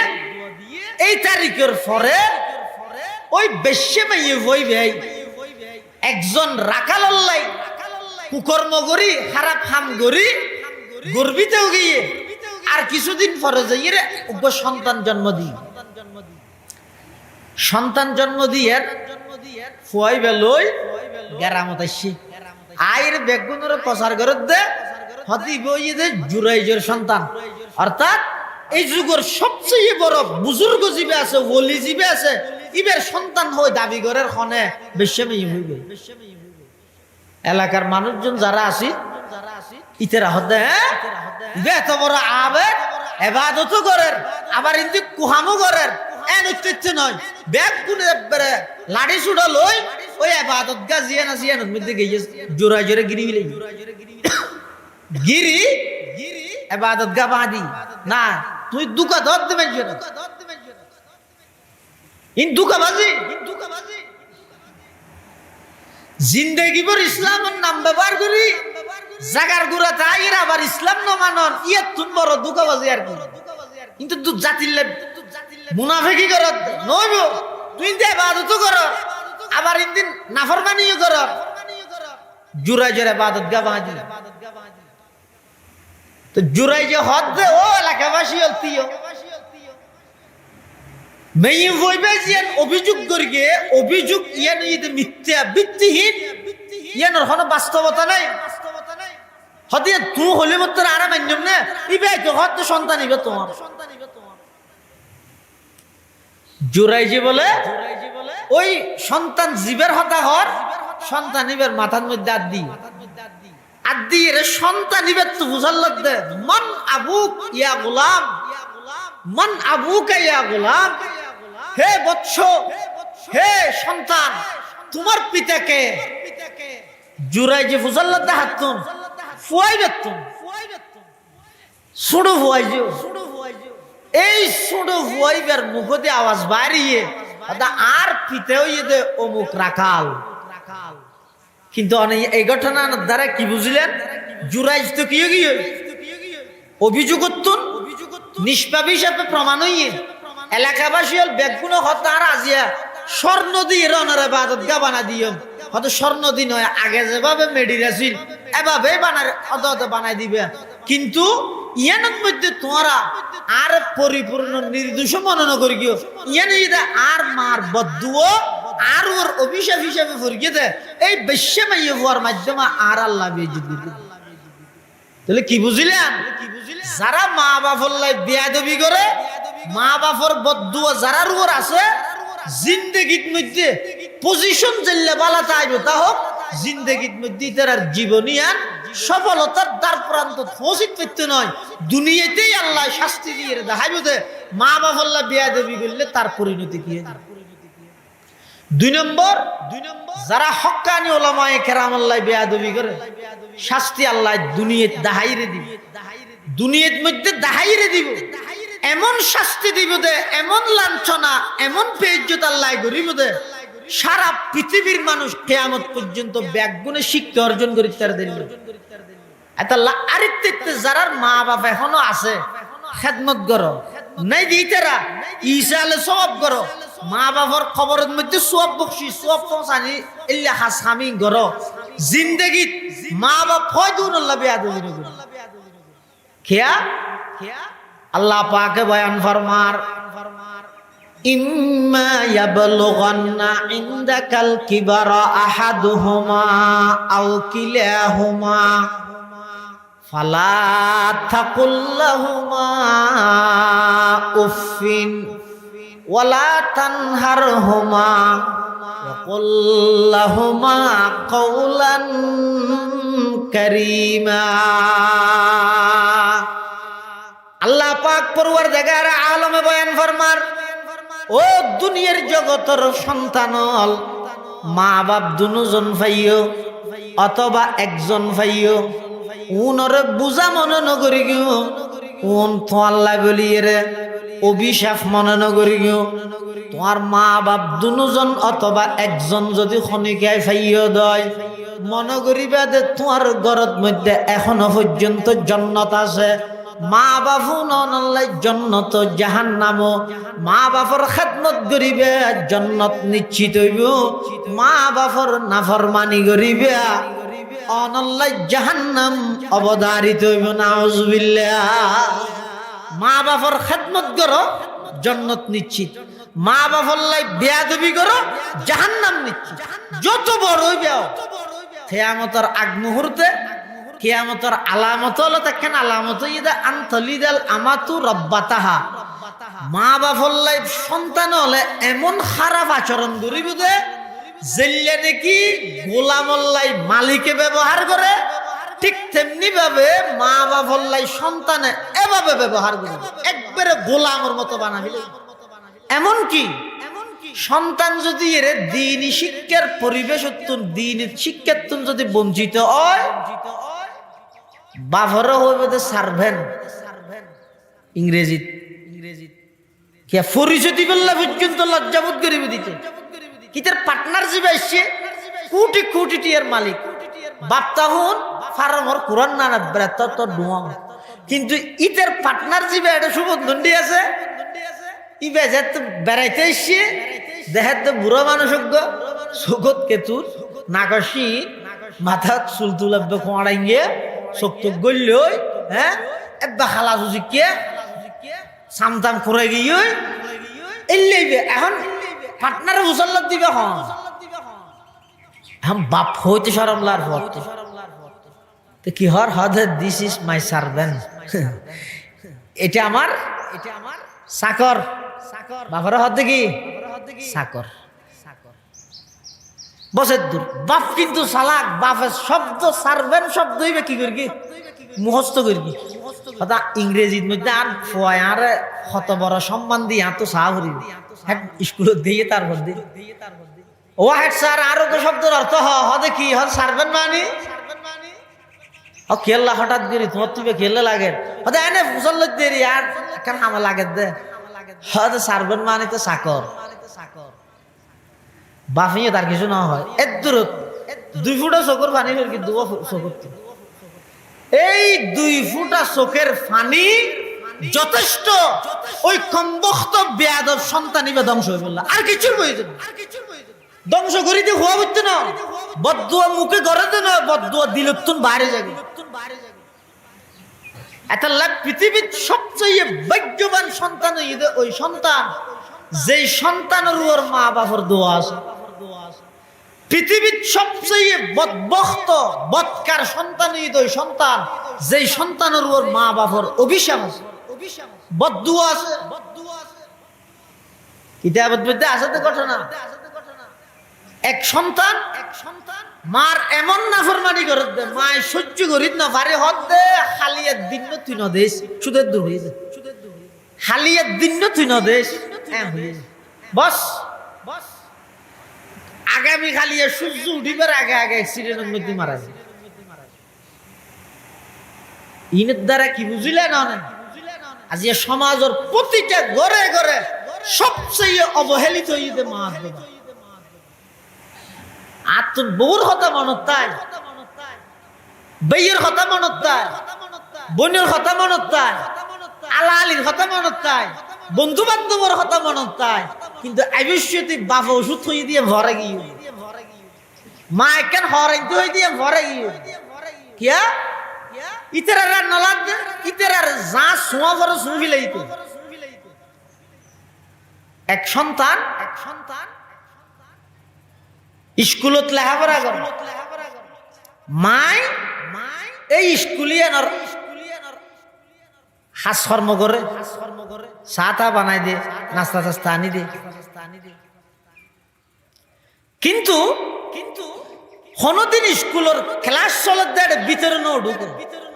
এই তারিখের পরে ওই বেশ্যে মাইয়ে হইবে একজন রাখাল্লাই কুকর্ম করি খারাপ হাম করি গর্বিতেও গিয়ে আর কিছুদিন পরে যাইয়ে সন্তান জন্ম দিই সন্তান জন্ম দিয়ে ফুয়াই বেলই গেরামত আসছি আয়ের বেগুনের প্রচার করে দে হতি বই দে জুরাইজের সন্তান অর্থাৎ এই যুগের সবচেয়ে বড় বুজুর্গ জীবে আছে ওলি জীবে আছে ইবের সন্তান হয়ে দাবি করে খনে বেশ্যেমেই হইবে এলাকার মানুষজন যারা আছে ইতেরা হতে এত বড় আবেগ এবাদত করেন আবার ইন্দি কুহামো করেন এন উত্তেজ নয় ব্যাগ গুনে লাড়ি ছুড়া লই ওই এবাদত গা জিয়া না জিয়া মধ্যে গিয়ে জোড়া জোরে গিরি মিলে গিরি এবাদত গা বাঁধি না তুই দুকা ধর দেবেন ইন দুকা বাজি জিন্দেগি ভর ইসলামের নাম ব্যবহার করি জাগার গুড়া তাই আবার ইসলাম ন মানন ইয়ে তুম বড় দুকা বাজি আর কি কিন্তু তুই জাতিলে মুনাফিকি কর নইব তুই দে ইবাদত কর আবার ইনদিন নাফরমানিও কর জুরাই জোরে ইবাদত গা বাঁধি তো জুরাই যে হদ দে ও এলাকাবাসী অলতিও মেয়ে হইবে যে অভিযোগ করি গে অভিযোগ ইয়ান ইতে মিথ্যা ভিত্তিহীন ইয়ানোর কোনো বাস্তবতা নাই হদিয়া তুই হলে মত আর মান্যম না ইবে তো হদ সন্তান ইবে তোমার জুরাই যে বলে ওই সন্তান জীবের হতা হর সন্তান ইবের মাথার মধ্যে আদি এর সন্তান ইবের তো বুঝাল দে মন আবুক ইয়া গোলাম মন আবুক ইয়া গোলাম হে বৎস হে সন্তান তোমার পিতাকে জুরাই যে ফুজাল্লাহ দে হাতুন ফুয়াই বেতুন সুড়ো ফুয়াইজো এই সুড়ো ফুয়াইবার মুখতে আওয়াজ বাড়িয়ে আর পিতেও ইয়ে অমুক রাখাল কিন্তু এই ঘটনার দ্বারা কি বুঝলেন জুরাইজ তো কি গিয়ে অভিযোগ নিষ্পাপ হিসাবে প্রমাণ হইয়ে এলাকাবাসী হল বেগুনো হতার আজিয়া স্বর্ণ দিয়ে রনের বাদত গা বানা দিও হয়তো স্বর্ণ দিন হয় আগে যেভাবে মেডির আছিল এভাবে বানাই দিবে কিন্তু ইয়ানের মধ্যে তোমরা আর পরিপূর্ণ নির্দোষ মনন করি গিয়ে ইয়ানে আর মার বদুও আর ওর অভিশাপ হিসাবে ফরগিয়ে দেয় এই বেশ্যে মাইয়ে হওয়ার মাধ্যমে আর আল্লাহ বেইজ্জত করবে তাহলে কি বুঝিলেন যারা মা বাপল্লাই বেয়াদবি করে মা বাপর বদুয়া যারা রুয়ার আছে জিন্দেগির মধ্যে পজিশন জেললে বালা চাইবে তা হোক জিন্দেগির মধ্যে তার জীবনিয়ান সফলতার দ্বার প্রান্ত পৌঁছিত পেতে নয় দুনিয়াতেই আল্লাহ শাস্তি দিয়ে দেখাইবে যে মা বাপল্লা বেয়াদবি করলে তার পরিণতি কি দুই নম্বর যারা হক্কানি ওলামায়ে কেরাম আল্লাহ বেয়াদবি করে শাস্তি আল্লাহ দুনিয়াত দাহাইরে দিবে দুনিয়ার মধ্যে দাহাইরে দিব এমন শাস্তি দিব দে এমন লাঞ্ছনা এমন বেইজ্জত আল্লাহ করিব দে সারা পৃথিবীর মানুষ কিয়ামত পর্যন্ত ব্যাগুণে শিক্ষা অর্জন করি তার দিন এটা আরিত্তে যারা মা বাপ এখনো আছে খেদমত করো নাই দিতেরা ঈসা আলাইহিস সওয়াব করো মা বাবার খবরের মধ্যে সওয়াব বকশি সওয়াব পৌঁছানি ইল্লা হাসামি করো জিন্দেগীত মা বাপ ফয়দুন আল্লাহ বেয়াদবি করে क्या अल्लाह पाक बयान फरमार इम्मा यबलुगन्ना इंदकल किबरा अहदुहुमा अव किलाहुमा फला तकुल लहुमा उफ्फिन वला तनहरहुमा वकुल लहुमा कौलन करीमा পরওয়ারদিগার আলমে বয়ান ফরমার ও দুনিয়ার জগতের সন্তানল মা বাপ দুজন ভাইও অথবা একজন ভাইও উনরে বুঝা মনে নগরি গিও উন তোয়াল্লা বলিয়ে রে অভিশাপ মনে নগরি গিও তোমার মা বাপ দুজন অথবা একজন যদি খনিকায় ভাইও দয় মনে করিবা যে তোমার ঘরের মধ্যে এখনো পর্যন্ত জান্নাত আছে মা বাপু ননলাই জান্নাত জাহান্নাম মা বাপর খেদমত করিবে জান্নাত নিশ্চিত হইব মা বাপর নাফরমানি করিবে অনলাই জাহান্নাম অবধারিত হইব নাউজুবিল্লাহ মা বাপর খেদমত করো জান্নাত নিশ্চিত মা বাপর লাই বেয়াদবি করো জাহান্নাম নিশ্চিত যত বড় হইবে কিয়ামতের আগ মুহূর্তে কিয়ামতের আলামত হলো দেখেন আলামত ইদা আনতলিদাল আমাতু রব্বাতাহা মা বাপর লাই সন্তান হলে এমন খারাপ আচরণ করিব যে জেল্লে নাকি গোলামল্লাই মালিকে ব্যবহার করে ঠিক তেমনি ভাবে মা বাপর লাই সন্তানে এভাবে ব্যবহার করবে একবারে গোলামের মতো বানাবিলে এমনকি সন্তান যদি এর দ্বীনি শিক্ষার পরিবেশ দ্বীনি শিক্ষার যদি বঞ্চিত হয় বাপরও হইবে যে সার্ভেন্ট ইংরেজি কে পরিচয় দিবেন না পর্যন্ত লজ্জাবোধ করিবে দিতে কিতার পার্টনার যাবে আসছে কোটি কোটি টিয়ার মালিক বাপ্তা হুন ফার্মর কোরআন না বেড়াত তো ডুয়া কিন্তু ইতার পার্টনার যাবে একটা সুবন্ধী আছে ই বেজার তো বেড়াইতে এসছে দেহের তো বুড়ো মানুষ চোখত কেতুর নাকশি মাথা চুল তুলাবে কোঁড়াই গিয়ে চোখ তো গল হ্যাঁ একবার খালা সুজিকে সামতাম করে গিয়ে এলেইবে এখন পার্টনারে মুসল্লাত দিবে এখন বাপ হইতে সরম লার পড়তে তো কি হর হদ দিস ইজ মাই সার্ভেন্ট এটা আমার চাকর বাপর হদ কি চাকর বসে দূর বাপ কিন্তু চালাক বাপের শব্দ সার্ভেন্ট শব্দ হইবে কি করবি মুখস্থ করবি কথা ইংরেজির মধ্যে আর ফয় আর কত বড় সম্মান দিয়ে এত চাহ করিবি স্কুলত দিয়ে তারপর দিয়ে ও হেড স্যার আরো তো শব্দের অর্থ হদে কি হদ সার্ভেন্ট মানি ও খেললা হঠাৎ করি তোমার তুমি খেললে লাগে হদে এনে ফুসল দেরি আর কেন আমার লাগে দে হদে সার্ভেন্ট মানি তো চাকর বাফিয়ে তার কিছু না হয় এর দূরত 2 ফুটা চোখের পানি ফেরকি 2 চোখের এই 2 ফুটা চোখের পানি যথেষ্ট ওই কমবখ্ত বেয়াদব সন্তানিবে ধ্বংস হয়ে বললা আর কিছুর প্রয়োজন ধ্বংস করি দিয়ে হওয়া বুঝতে না বদুয়া মুখে গড়াতে না বদুয়া দিলতুন বাইরে যাবে এটা লাভ পৃথিবীর সবচেয়ে ভাগ্যবান সন্তান ওই সন্তান যেই সন্তানের ওর মা বাবার দোয়া আছে পৃথিবীর সবচেয়ে বদবখ্ত বদকার সন্তান ওই সন্তান যেই সন্তানের ওর মা বাবার অভিশাপ আছে বদদুয়া আছে কিতাবের মধ্যে আছে তো ঘটনা এক সন্তান মার এমন নাফরমানি করে দে মায় সহ্য করিত না পারে হদ দে খালিয়ার দিন তুই ন দেশ সুদের দূর হয়ে যায় খালিয়ার দিন তুই ন দেশ বস আগামী খালিয়া সূর্য উঠিবার আগে আগে অ্যাক্সিডেন্টের মধ্যে মারা যায় ইনের দ্বারা কি বুঝিলে না আজ সমাজের প্রতিটা ঘরে ঘরে সবচেয়ে অবহেলিত হইতে মা বাবা আর তোর বউর কথা মনত তাই বেয়ের কথা মনত তাই বোনের কথা মনত তাই আলা আলীর কথা মনত তাই বন্ধু বান্ধবের কথা মনত তাই কিন্তু অবশ্যই বাপ ওষুধ হয়ে দিয়ে ভরে গিয়ে মা কেন হরাইতে হয়ে দিয়ে ভরে গিয়ে কিয়া ইতার নলাদ ইতার যা সোয়া ভরে শুনবি লাইতে এক সন্তান স্কুলত লেখাপড়া করে মাই এই স্কুলিয়ানোর হাসকর্ম করে চাটা বানাই দিয়ে নাস্তা টাস্তা আনি দিয়ে কিন্তু কোনদিন স্কুলের ক্লাস চলে দেয় ভিতরে ন ঢুকে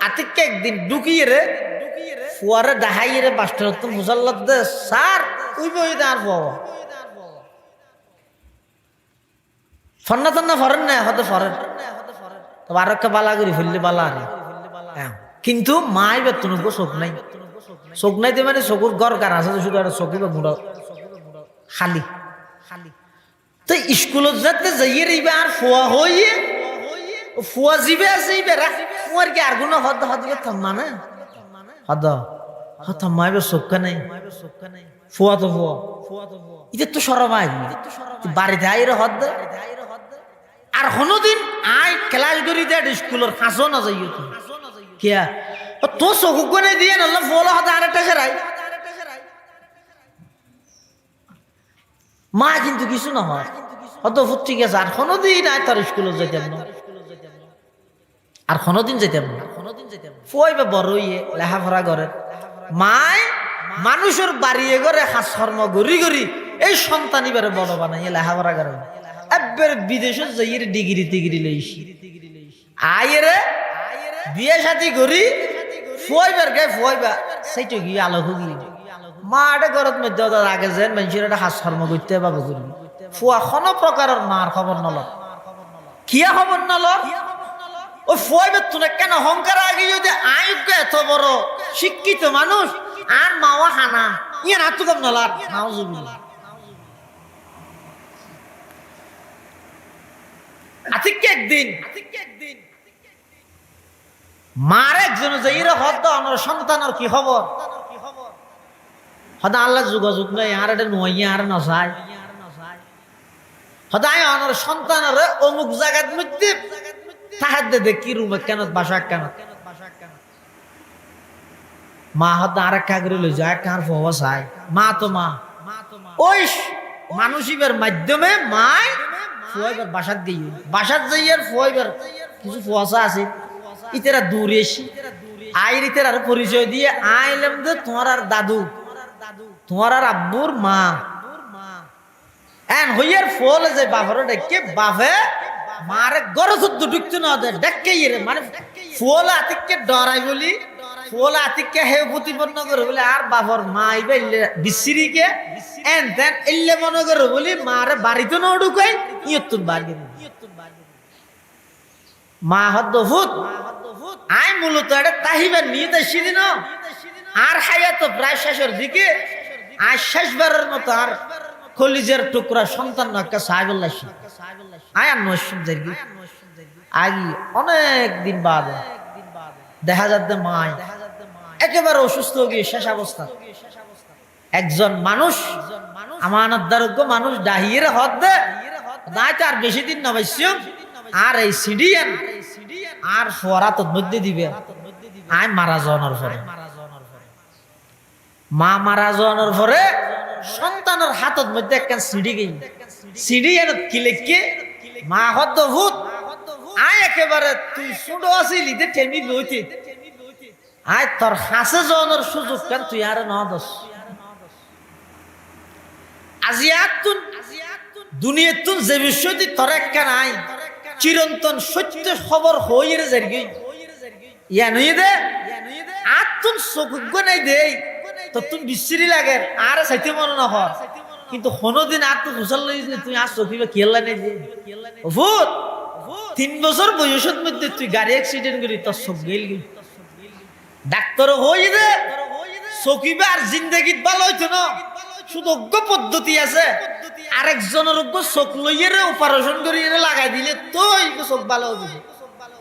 আতিককে একদিন ঢুকিয়ে রে ফুয়ারে ডাহাইরে বাস্টার তো মুসাল্লাত দে স্যার ওই বই আর বাবা ফন্না তন্না ফরেন না হতে ফরেন তো আরেকটা বালা করি ফেললে বালা আরে কিন্তু মাই বেতন চোখ নাই মানে চকুর গড় কার আছে শুধু একটা চকি বা গুঁড়া খালি তো স্কুলত যাতে যাইয়ে রইবে আর ফুয়া হইয়ে ফুয়া জিবে আছে ফুয়ার কি আর কোনো হদ হদ থাম্মা না হদ থাম্মাইবে চোখা নাই ফুয়া তো ফুয়া এটা তো সরমাই বাড়িতে আইরে হদ দে আর কোনদিন আই ক্লাস করি দে স্কুলের হাসো না যাইও তুই কিয়া তো চকু কোনে দিয়ে নলে ফুলা হদ আরেকটা সেরাই মা কিন্তু কিছু না হয় অত ঠিক আছে আর কোনদিন আয় তার স্কুলে যাইতাম না আর কোনদিন যাইতাম না ফুয়াইবে বড় ইয়ে লেখাপড়া করে মায় মানুষের বাড়িয়ে করে হাস কর্ম গড়ি গড়ি এই সন্তান এবারে বড় বানাইয়ে লেখাপড়া করে একবার বিদেশে যাই ডিগ্রি টিগ্রি লইছি আইরে বিয়ে সাথী করি ফুয়াইবার গায়ে ফুয়াইবা সেইটা গিয়ে আলো হুগলি মা এটা ঘরত মধ্যে আগে যেন মানুষের একটা হাস কর্ম করতে পাবো করবি ফুয়া কোনো প্রকারের মার খবর নল কিয়া খবর নল ও ফুয়াইবার তুলে কেন অহংকার আগে যদি আয়োগ্য এত বড় শিক্ষিত মানুষ আর মাওয়া হানা ইয়ে না তো কম নলার নাও জুবি আতিক একদিন মার একজন যে ইরে হদ অনর সন্তানের কি খবর হদা আল্লাহ যোগাযোগ নাই আর এটা নয় আর নসায় হদায় অনর সন্তানের অমুক জায়গার মধ্যে তাহার দে কি রুমে কেন বাসা কেন মা হদা আর কাগরে লই যায় কার ফওয়া চাই মা তো মা ওই মানুষিবের মাধ্যমে মায় ফুয়াইবার বাসাত গিয়ে বাসাত যাইয়ার ফুয়াইবার কিছু ফুয়াশা আছে ইতেরা দূরে এসি আইর ইতের আর পরিচয় দিয়ে আইলাম যে তোমার আর দাদু তোমার আর আব্বুর মা এন হইয়ার ফল যে বাপর ডেকে বাপে মারে গরজ ঢুকতে না দে ডেকে ইরে মানে ফল আতিককে ডরাই বলি ফল আতিককে হে প্রতিপন্ন করে বলে আর বাপর মা আইবে বিসিরিকে এন দেন ইল্লে মনে করে বলি মারে বাড়িতে না ঢুকাই ইয়তুন বাড়ি মা হদ্দ ফুট আই মূলত এটা তাহিবার নিয়ে আসিনি না আর হায়াত প্রায় শেষের দিকে আর শেষবারের মতো আর কলিজের টুকরা সন্তান একটা সাহেবুল্লাহ আয় আর নয় আগে অনেক দিন বাদ দেখা যাচ্ছে মায় একেবারে অসুস্থ গিয়ে শেষ অবস্থা একজন মানুষ আমানতদারজ্ঞ মানুষ ডাহিয়ে হদ দে নাই তো আর বেশি দিন না পাইছিম আর এই সিডিয়ান আর ফরাত মধ্যে দিবে আয় মারা যাওয়ার পরে মা মারা যাওয়ার পরে সন্তানের হাতত মধ্যে একটা সিডি গেই সিডিয়ান কি লেখকে মা হদ ভূত আয় একেবারে তুই ছোট আছিলি দে টেমি বইতে আয় তোর হাসে যাওয়ার সুযোগ কেন তুই আর ন দোষ আজিয়াতুন দুনিয়াতুন যে বিষয়টি তোর একটা নাই চিরন্তন সত্য খবর হইরে যারগি ইয়া নই দে আতুন চকুগ্য নাই দেই তো তুমি বিশ্রি লাগে আর চাইতে মনে না হয় কিন্তু কোনোদিন আর তো ঘুষাল লইছিস তুই আর চকিবা খেলা নেই যে ভূত 3 বছর বয়সের মধ্যে তুই গাড়ি অ্যাক্সিডেন্ট করি তোর চোখ গেল গি ডাক্তার হই দে চকিবা আর জিন্দগিত ভালো হইতো না শুধু অজ্ঞ পদ্ধতি আছে আরেকজনের অজ্ঞ চোখ লইয়ে অপারেশন করিয়ে লাগাই দিলে তো চোখ ভালো হবে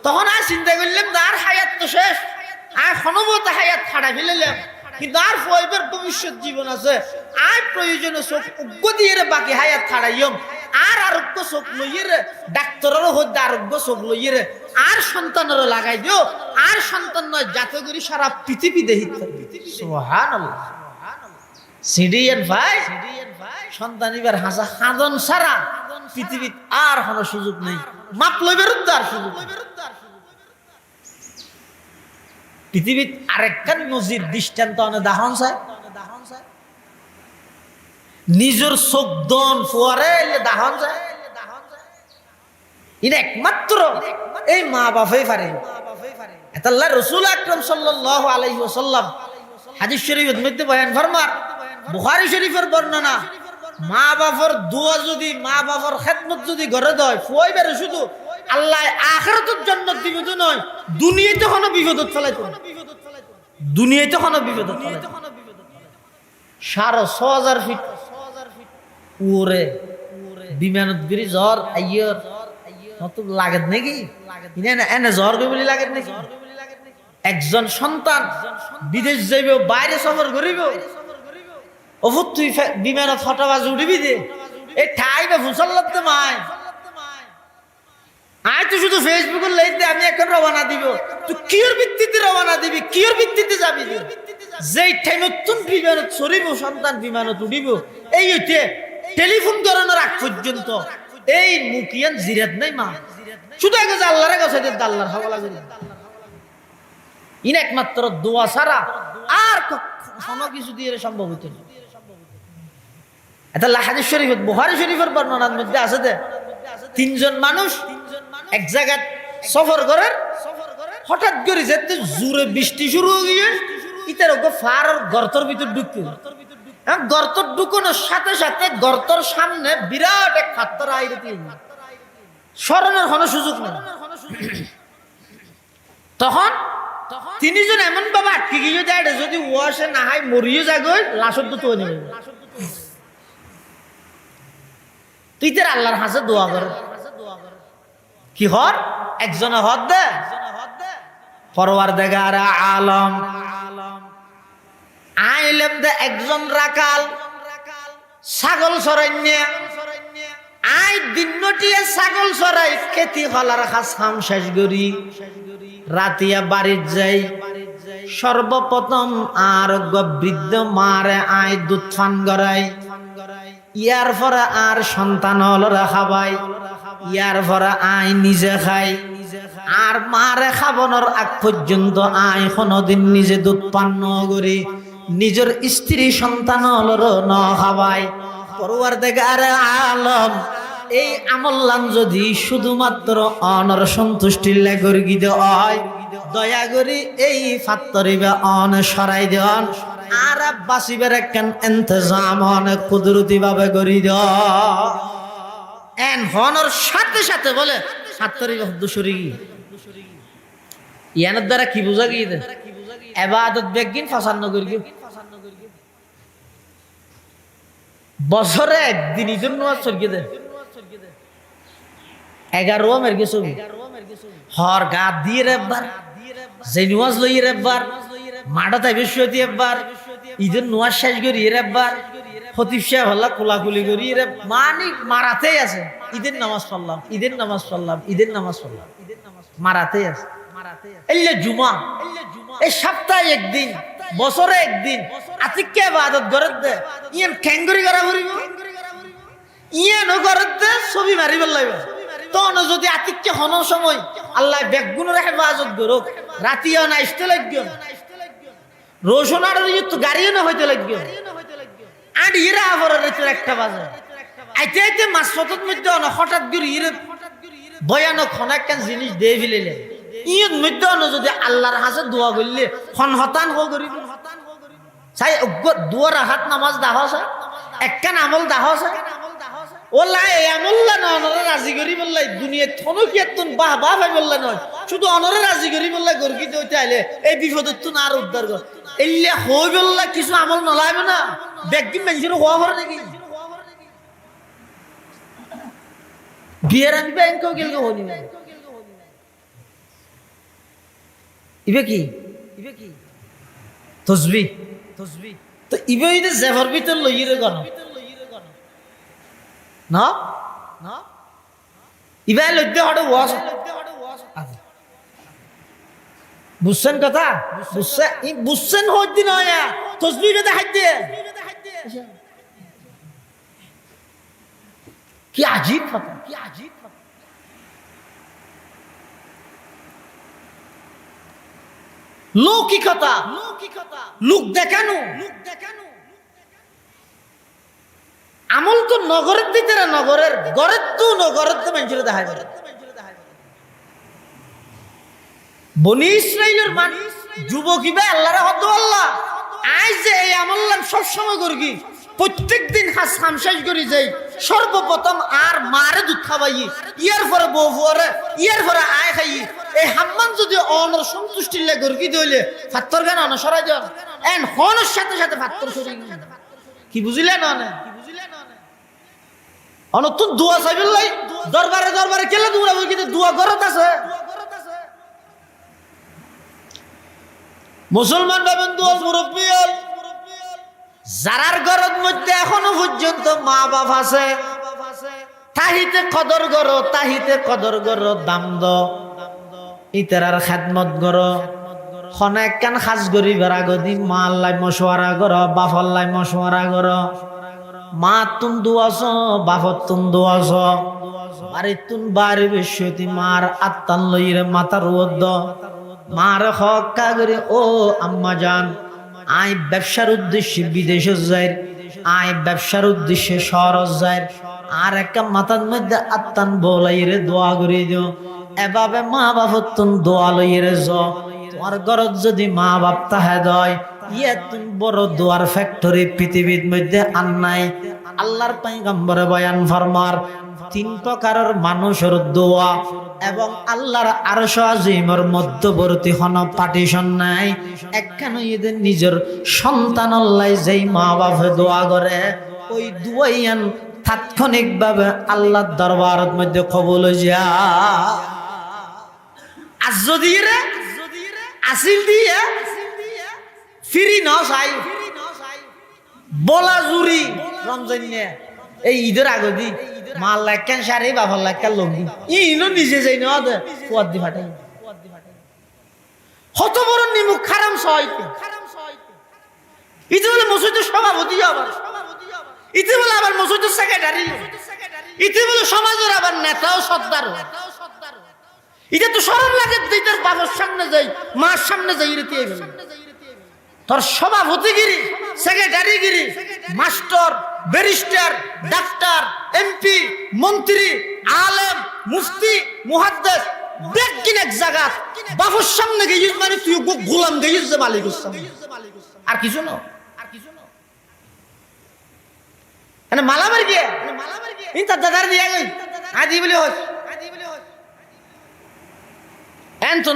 তখন আর চিন্তা করলাম আর হায়াত তো শেষ আর ক্ষণবত হায়াত ফাড়া ফেলেলাম কিন্তু আর ফুয়াইবার ভবিষ্যৎ জীবন আছে আর প্রয়োজনে চোখ অজ্ঞ দিয়ে বাকি হায়াত ফাড়াইম আর আরোগ্য চোখ লইয়ে ডাক্তারেরও হইতে আরোগ্য চোখ লইয়ে আর সন্তানেরও লাগাই দিও আর সন্তান নয় যাতে করি সারা পৃথিবী দেখিত সুবহানাল্লাহ সিডিএন ভাই সন্তান এবার হাসা হাদন সারা পৃথিবীত আর কোনো সুযোগ নেই মাপ লইবার আর সুযোগ পৃথিবীত আরেকটা নজির দৃষ্টান্ত দাহন চায় নিজের চোখ দন ফুয়ারে দাহন যায় এটা একমাত্র এই মা বাপই পারে আল্লাহ রাসূল আকরাম সাল্লাল্লাহু আলাইহি ওয়াসাল্লাম হাদিস শরীফের মধ্যে বয়ান ফরমার, বুখারী শরীফের বর্ণনা, মা বাবার দোয়া যদি, মা বাবার খেদমত যদি ঘরে দেয়, ফুয়াই বেড়ে শুধু আল্লাহ আখিরাতের জান্নাত দিবে তো নয়, দুনিয়াতে কোনো বিপদত ফেলাইতো, দুনিয়াতে কোনো বিপদত ফেলাইতো। ৬,৫০০ ফিট ওরে বিমানত গিরি জ্বর আইয়র কত লাগত নাকি, এনে জ্বর বলি লাগত নাকি? একজন সন্তান বিদেশ যাইব, বাইরে সফর করিব, অভুত তুই বিমানত হঠাৎ উঠিবি দে, এই ঠাইবে ফুসল্লাতে মায় আয় তো শুধু ফেসবুকের লাইতে আমি এখন রওনা দিব, তুই কির ভিত্তিতে রওনা দিবি, কির ভিত্তিতে যাবি? যেই ঠাই নতুন বিমানত চড়িব, সন্তান বিমানত উঠিব, এই হইতে টেলিফোন করানোর আগ পর্যন্ত এই মুখিয়ান জিরাত নাই মা, শুধু আগে আল্লাহর কাছে আল্লাহর হাওয়ালা করি, ইন একমাত্র দোয়া ছাড়া আর কোনো কিছু দিয়ে সম্ভব হইতো না। এটা হাদিস শরীফ, বুখারী শরীফের বর্ণনার মধ্যে আছে যে ৩ জন মানুষ এক জায়গায় সফর করার, হঠাৎ করে যেতে জোরে বৃষ্টি শুরু হয়ে গিয়ে ইতার ফার গর্তর ভিতর ঢুকতে, গর্তর ঢুকানোর সাথে সাথে গর্তর সামনে বিরাট এক পাথর আইরে স্মরণের কোনো সুযোগ নেই। তখন ৩ জন এমন ভাবে আটকে গিয়ে যায়, যদি ওয়াশে না হয় মরিয়ে যাগই লাশর তো নেবে, তুই তোর আল্লাহর হাতে দোয়া কর, কি হর একজনে হদ দে, পরওয়ারদিগার আলম আইলেম দে একজন রাকাল ছাগল চরাইনে আই দিনটিয়ে ছাগল চরাই খেতি হলার খাম শেষ করি রাতিয়া বাড়ির যাই, সর্বপ্রথম আর বৃদ্ধ মারে আই দুধ ফান গড়াই, ইয়ার পরে আর সন্তান হলরা খাবাই, ইয়ার পরে আই নিজে খাই, আর মারে খাবনোর আগ পর্যন্ত আই কোনদিন নিজে দুধ পান করি, নিজের স্ত্রী সন্তান হলর ন খাবাই। পরওয়ারদিগার আলম এই আমল্লান যদি শুধুমাত্র অনর সন্তুষ্টির লাগর্গিত হয়, দয়া করি এই ফাত্তরিবে অন সরাই দেন, আর বাসিবের কেন ইন্তজাম অনেক কুদরতি ভাবে করি দেন হনর সাথে সাথে বলে ফাত্তরিবে দুশরি ইয়ানের দ্বারা কি বোঝা গিয়ে দে এবাদত বেগিন ফাসান্ন করি, বছরে একদিন ইজন নোয়াজ সরগিয়ে দে 11 মেরগে ছবি হর গা দিয়ে রেববার, যে নোয়াজ লই রেববার, মাঠা তাই বেশি একবার ইজন নোয়াজ শেষ করি রেববার, ফতিফ সাহেব হল্লা কোলাকুলি করি রে, মানে মারাতেই আছে, ঈদের নামাজ পড়লাম, ঈদের নামাজ পড়লাম, ঈদের নামাজ পড়লাম, মারাতেই আছে। এলে জুমা এই সপ্তাহে একদিন, বছরে একদিন আতিককে ইবাদত করে দে, ইয়ান ঠ্যাঙ্গুরি করা ঘুরিব, ইয়ানও করে দে ছবি মারিব লাগবে। তখন যদি আতিককে হনোর সময় আল্লাহ বেগুনের হেফাজত করুক, রাতিও না আসতে লাগবে, রোশনার তো গাড়িও না হইতে লাগবে, আর ইরা আবার একটা বাজে আইতে আইতে মাছ ফতত মধ্যে হঠাৎ করে ইরে ভয়ানক অনেক জিনিস দিয়ে ফেলিলে, ইয়ের মধ্যে যদি আল্লাহর হাতে দোয়া করলে হতান হো করিব, চাই দুয়ার হাত নামাজ দাহ আছে, একখান আমল দাহ আছে, ওলা এই আমল্লা না অনরে রাজি করি বললাই দুনিয়া থনো কি এত বাহ বাহ ভাই বললা নয়, শুধু অনরে রাজি করি বললাই গর্গিত হইতে আইলে এই বিপদের তো না আর উদ্ধার কর, এলে হই বললা কিছু আমল নলাইবে না, ব্যাগদিন মানুষের হওয়া ভরে নাকি বিয়ের আমি ব্যাংকেও গেলে হনি ইবে কি তসবি তো ইবে হইতে জেফার ভিতর লইরে গণ না ইবাই লইতে হড়ে ওয়াস বুঝছেন কথা, বুঝছেন হইতে নয় তসবি বেদে হাইত দিয়ে কি আজীব কথা, কি আজীব লৌকিকতা, লোক দেখানো, আমল তো নগরের দিতে না, নগরের গড়ের তো নগরের তো মানুষের দেখা যায়। বনি ইসরাইলের যুবক ইবে আল্লাহর হদ আল্লাহ আই যে এই আমল্লাম সবসময় করি প্রত্যেক দিন হাস হামশাস করি যাই সর্বপ্রথম আর মারে দুধ খাওয়াই ইয়ার পরে বউ ফুয়ারে ইয়ার পরে আয় খাই এই হাম্মান যদি অনর সন্তুষ্টি লে গর্গি দইলে ফাত্তর গান অন সরাই যান এন হনের সাথে সাথে ফাত্তর সরি কি বুঝিলে না অনতুন দোয়া চাইবিল্লাই দরবারে দরবারে কেলে দৌড়াবো কিন্তু দোয়া ঘরত আছে মুসলমান ভাবেন দোয়া মুরব্বী যারার ঘরের মধ্যে এখনো পর্যন্ত মা বাপ আছে তাহিতে কদর করো দাম দ ইতারার খেদমত করো খনেক কান খাস গরি বেড়া গদি মা আল্লাহ মশওয়ারা করো বাপ আল্লাহ মশওয়ারা করো মা তুম দুয়াছ বাপত তুম দুয়াছ বাড়ি তুম বাড়ি বেশি মার আত্মান লইরে মাথার ওদ মার হক্কা করে ও আম্মা জান আই ব্যবসার উদ্দেশ্যে বিদেশে যাই আই ব্যবসার উদ্দেশ্যে শহর যাই আর একটা মাথার মধ্যে আত্মান বলাইরে দোয়া করে দিও এভাবে মা বাপত তুম দোয়া লইরে য তোমার ঘরত যদি মা বাপ তাহে দয় ইয়ে তুমি বড় দোয়ার ফ্যাক্টরি পৃথিবীর মধ্যে আন্নাই আল্লাহর পয়গম্বরে বয়ান ফরমার 3 প্রকারের মানুষের দোয়া এবং আল্লাহর আরশ আজিমের মধ্যবর্তী হন পার্টিশন নাই একখানে এদের নিজের সন্তান আল্লাহ যেই মা বাপে দোয়া করে ওই দোয়াইয়ান তাৎক্ষণিকভাবে আল্লাহর দরবারের মধ্যে কবুল হয়ে যায় আর যদি রে আসিল দিয়ে ফিরি ন চাই বলা জুরি রমজান এই ঈদের আগে দি মাল লাগান শাড়ি বাবার লাগান লঙ্গি ইনো নিজে যাই না কুয়ার দি ফাটাই হত বড় নিমুখ খারাম সহাইতে ইতি বলে মসজিদের সভাপতি আবার ইতি বলে আবার মসজিদের সেক্রেটারি ইতি বলে সমাজের আবার নেতাও সর্দার এটা তো সরল লাগে দুইটার বাবার সামনে যাই মার সামনে যাই রে দিয়ে গেল তোর সভাপতিগিরি সেক্রেটারিগিরি মাস্টার ব্যারিস্টার ডাক্তার এমপি মন্ত্রী আলেম মুফতি মুহাদ্দিস বেকিন এক জায়গা বাবার সামনে গিয়ে মানে তুই গোলাম গিয়ে যে মালিক আর কিছু না মানে মালামার গিয়ে ইনতা দাদার দিয়ে গই আদি বলে হস এনতো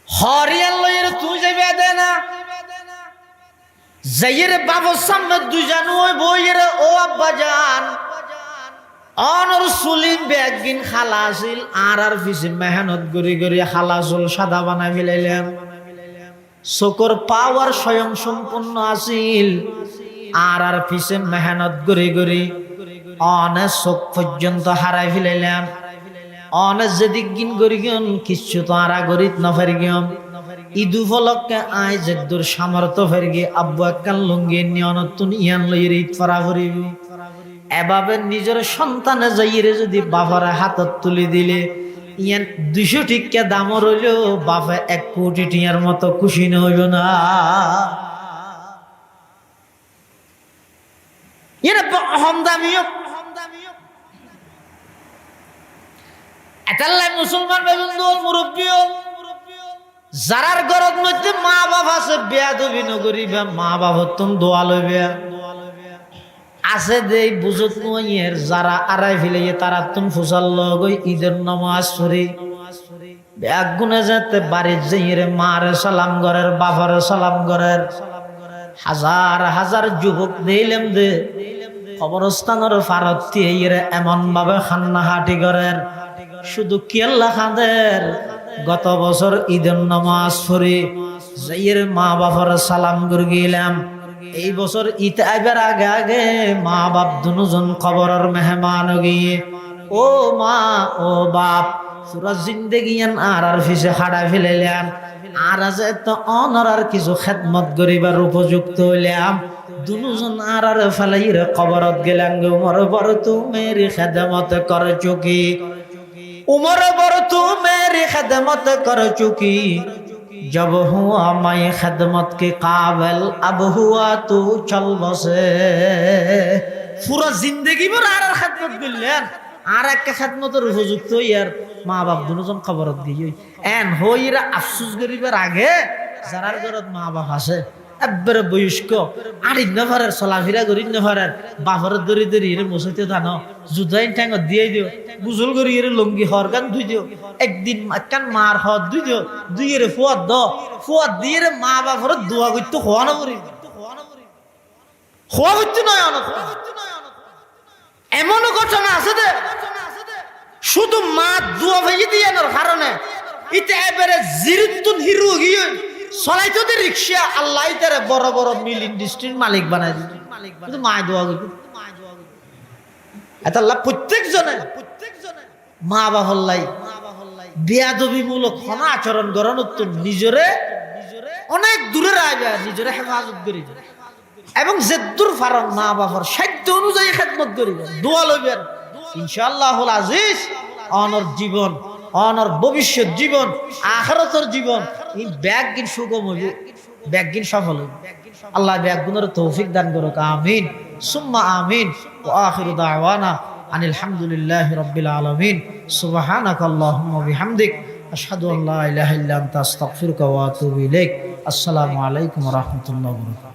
হরিয়াল লইরে তুই যাবে দে না যাইয়ের বাবার সামনে দুইজন ওই বইয়ের ও আব্বা জান অনর সুলিম বেগিন খালাসিল আর পিছে মেহনত গরি খালাসুল সাদা বানাই ফেলাইলেন চোখর পাওয়ার স্বয়ং সম্পূর্ণ আছিল আর পিছে মেহনত গরি অনে চোখ পর্যন্ত হারাই ফেলাইলেন অনে যেদিক গিন গরি গিয়ন কিছু তো আরা গরিত নফারি গিয়ম ইদু ফলককে আয় যেদুর সামর্থ্য ফেরগি আব্বু একখান লুঙ্গি নিয়নতুন ইয়ান লইয়ের ঈদ ফরা করিব এভাবে নিজের সন্তানে যাইরে যদি বাবারে হাতত তুলি দিলে ইয়ান 200 টিকা দাম রইল বাপে 1 কোটি টিয়ার মতো খুশি হইব না এর হমদামিও এতাল্লাই মুসলমান বেবন্ধু মুরব্বিও যারার ঘরের মধ্যে মা বাপ আছে বেয়াদবি নগরিবা মা বাপ তুম দোয়া লইবে আছে দেই বুঝত নয়ের যারা আড়াই ফেলে তারা তুম ফুসাল লগই ঈদের নামাজ পড়ি ব্যাগ গুনে যেতে বাড়ির যাইরে মারে সালাম ঘরের বাবারে সালাম ঘরের হাজার হাজার যুবক দিলাম দে কবরস্থানের ফারত দিয়ে এমন ভাবে খান্না হাটি ঘরের শুধু কেল্লা খাঁদের গত বছর ঈদের নামাজ পড়ি যাইয়ের মা বাবার সালাম করে গেলাম এই বছর ঈদ আইবার আগে আগে মা বাপ দুজন কবরের মেহমান গিয়ে ও মা ও বাপ পুরা জিন্দেগিয়ান আর ফিসে হাড়া ফেলাইলাম আর আজ এত অনরার কিছু খেদমত করিবার উপযুক্ত হইলাম দুজন আর ফেলাইরে কবরত গেলাম উমর বড় তুমি খেদমত করে চুকি उमर बर तू मेरी खदमत कर चुकी जब हुआ मैं खदमत के काबिल अब हुआ तू चल बसे पूरा जिंदगी भर आर खदमत करलेन আর একটা খেদমতের উপযুক্ত ইয়ার মা বাপ দুজন কবরত গিয়ে এন হইরা আফসোস করিবার আগে যারার ঘরত মা বাপ আছে একবারে বয়স্ক আর ইন্নভারের চলাফেরা করি ইন্নভারের বাপরের দড়ি দড়ি এর মশাইতে ধানো জুদাইন ঠ্যাঙ্গত দিয়ে দিও গুজল করি এর লঙ্গি হরগান ধুই দিও একদিন একখান মার হদ ধুই দিও দুই এর ফুয়াদ দিয়ে রে মা বাপর দোয়া করতে হওয়া না করি হওয়া করতে নয় এমনও ঘটনা আছে দে শুধু মা দোয়া ভাইয়ে দিয়ে আনার কারণে ইতে এবারে জিরুতুন হিরো গিয়ে চলাইতো দে রিক্সা আল্লাহ তারে বড় বড় মিল ইন্ডাস্ট্রির মালিক বানাই দিত কিন্তু মা দোয়া করবে এটা আল্লাহ প্রত্যেক জনে মা বাবার লাই বেয়াদবিমূলক ক্ষমা আচরণ করার উত্তর নিজরে অনেক দূরে রাখবে নিজরে হেফাজত করি এবং যেদুর ফারন মা বাবার সাধ্য অনুযায়ী খেদমত করিবেন দোয়া লইবেন ইনশাআল্লাহুল আজিজ অনর জীবন অনর ভবিষ্যৎ জীবন আখিরাতের জীবন এই ব্যাগিন সুগম হইবে ব্যাগিন সফল হইবে আল্লাহ ব্যাগগুলোর তৌফিক দান করুক আমিন সুম্মা আমিন ওয়া আখিরু দাওয়ানা আনিল হামদুলিল্লাহি রাব্বিল আলামিন সুবহানাকাল্লাহুম্মা বিহামদিক আশহাদু আল্লা ইলাহা ইল্লা আনতা আস্তাগফিরুকা ওয়া আতুবু ইলাইক আসসালামু আলাইকুম ওয়া রাহমাতুল্লাহি ওয়া বারাকাতুহু।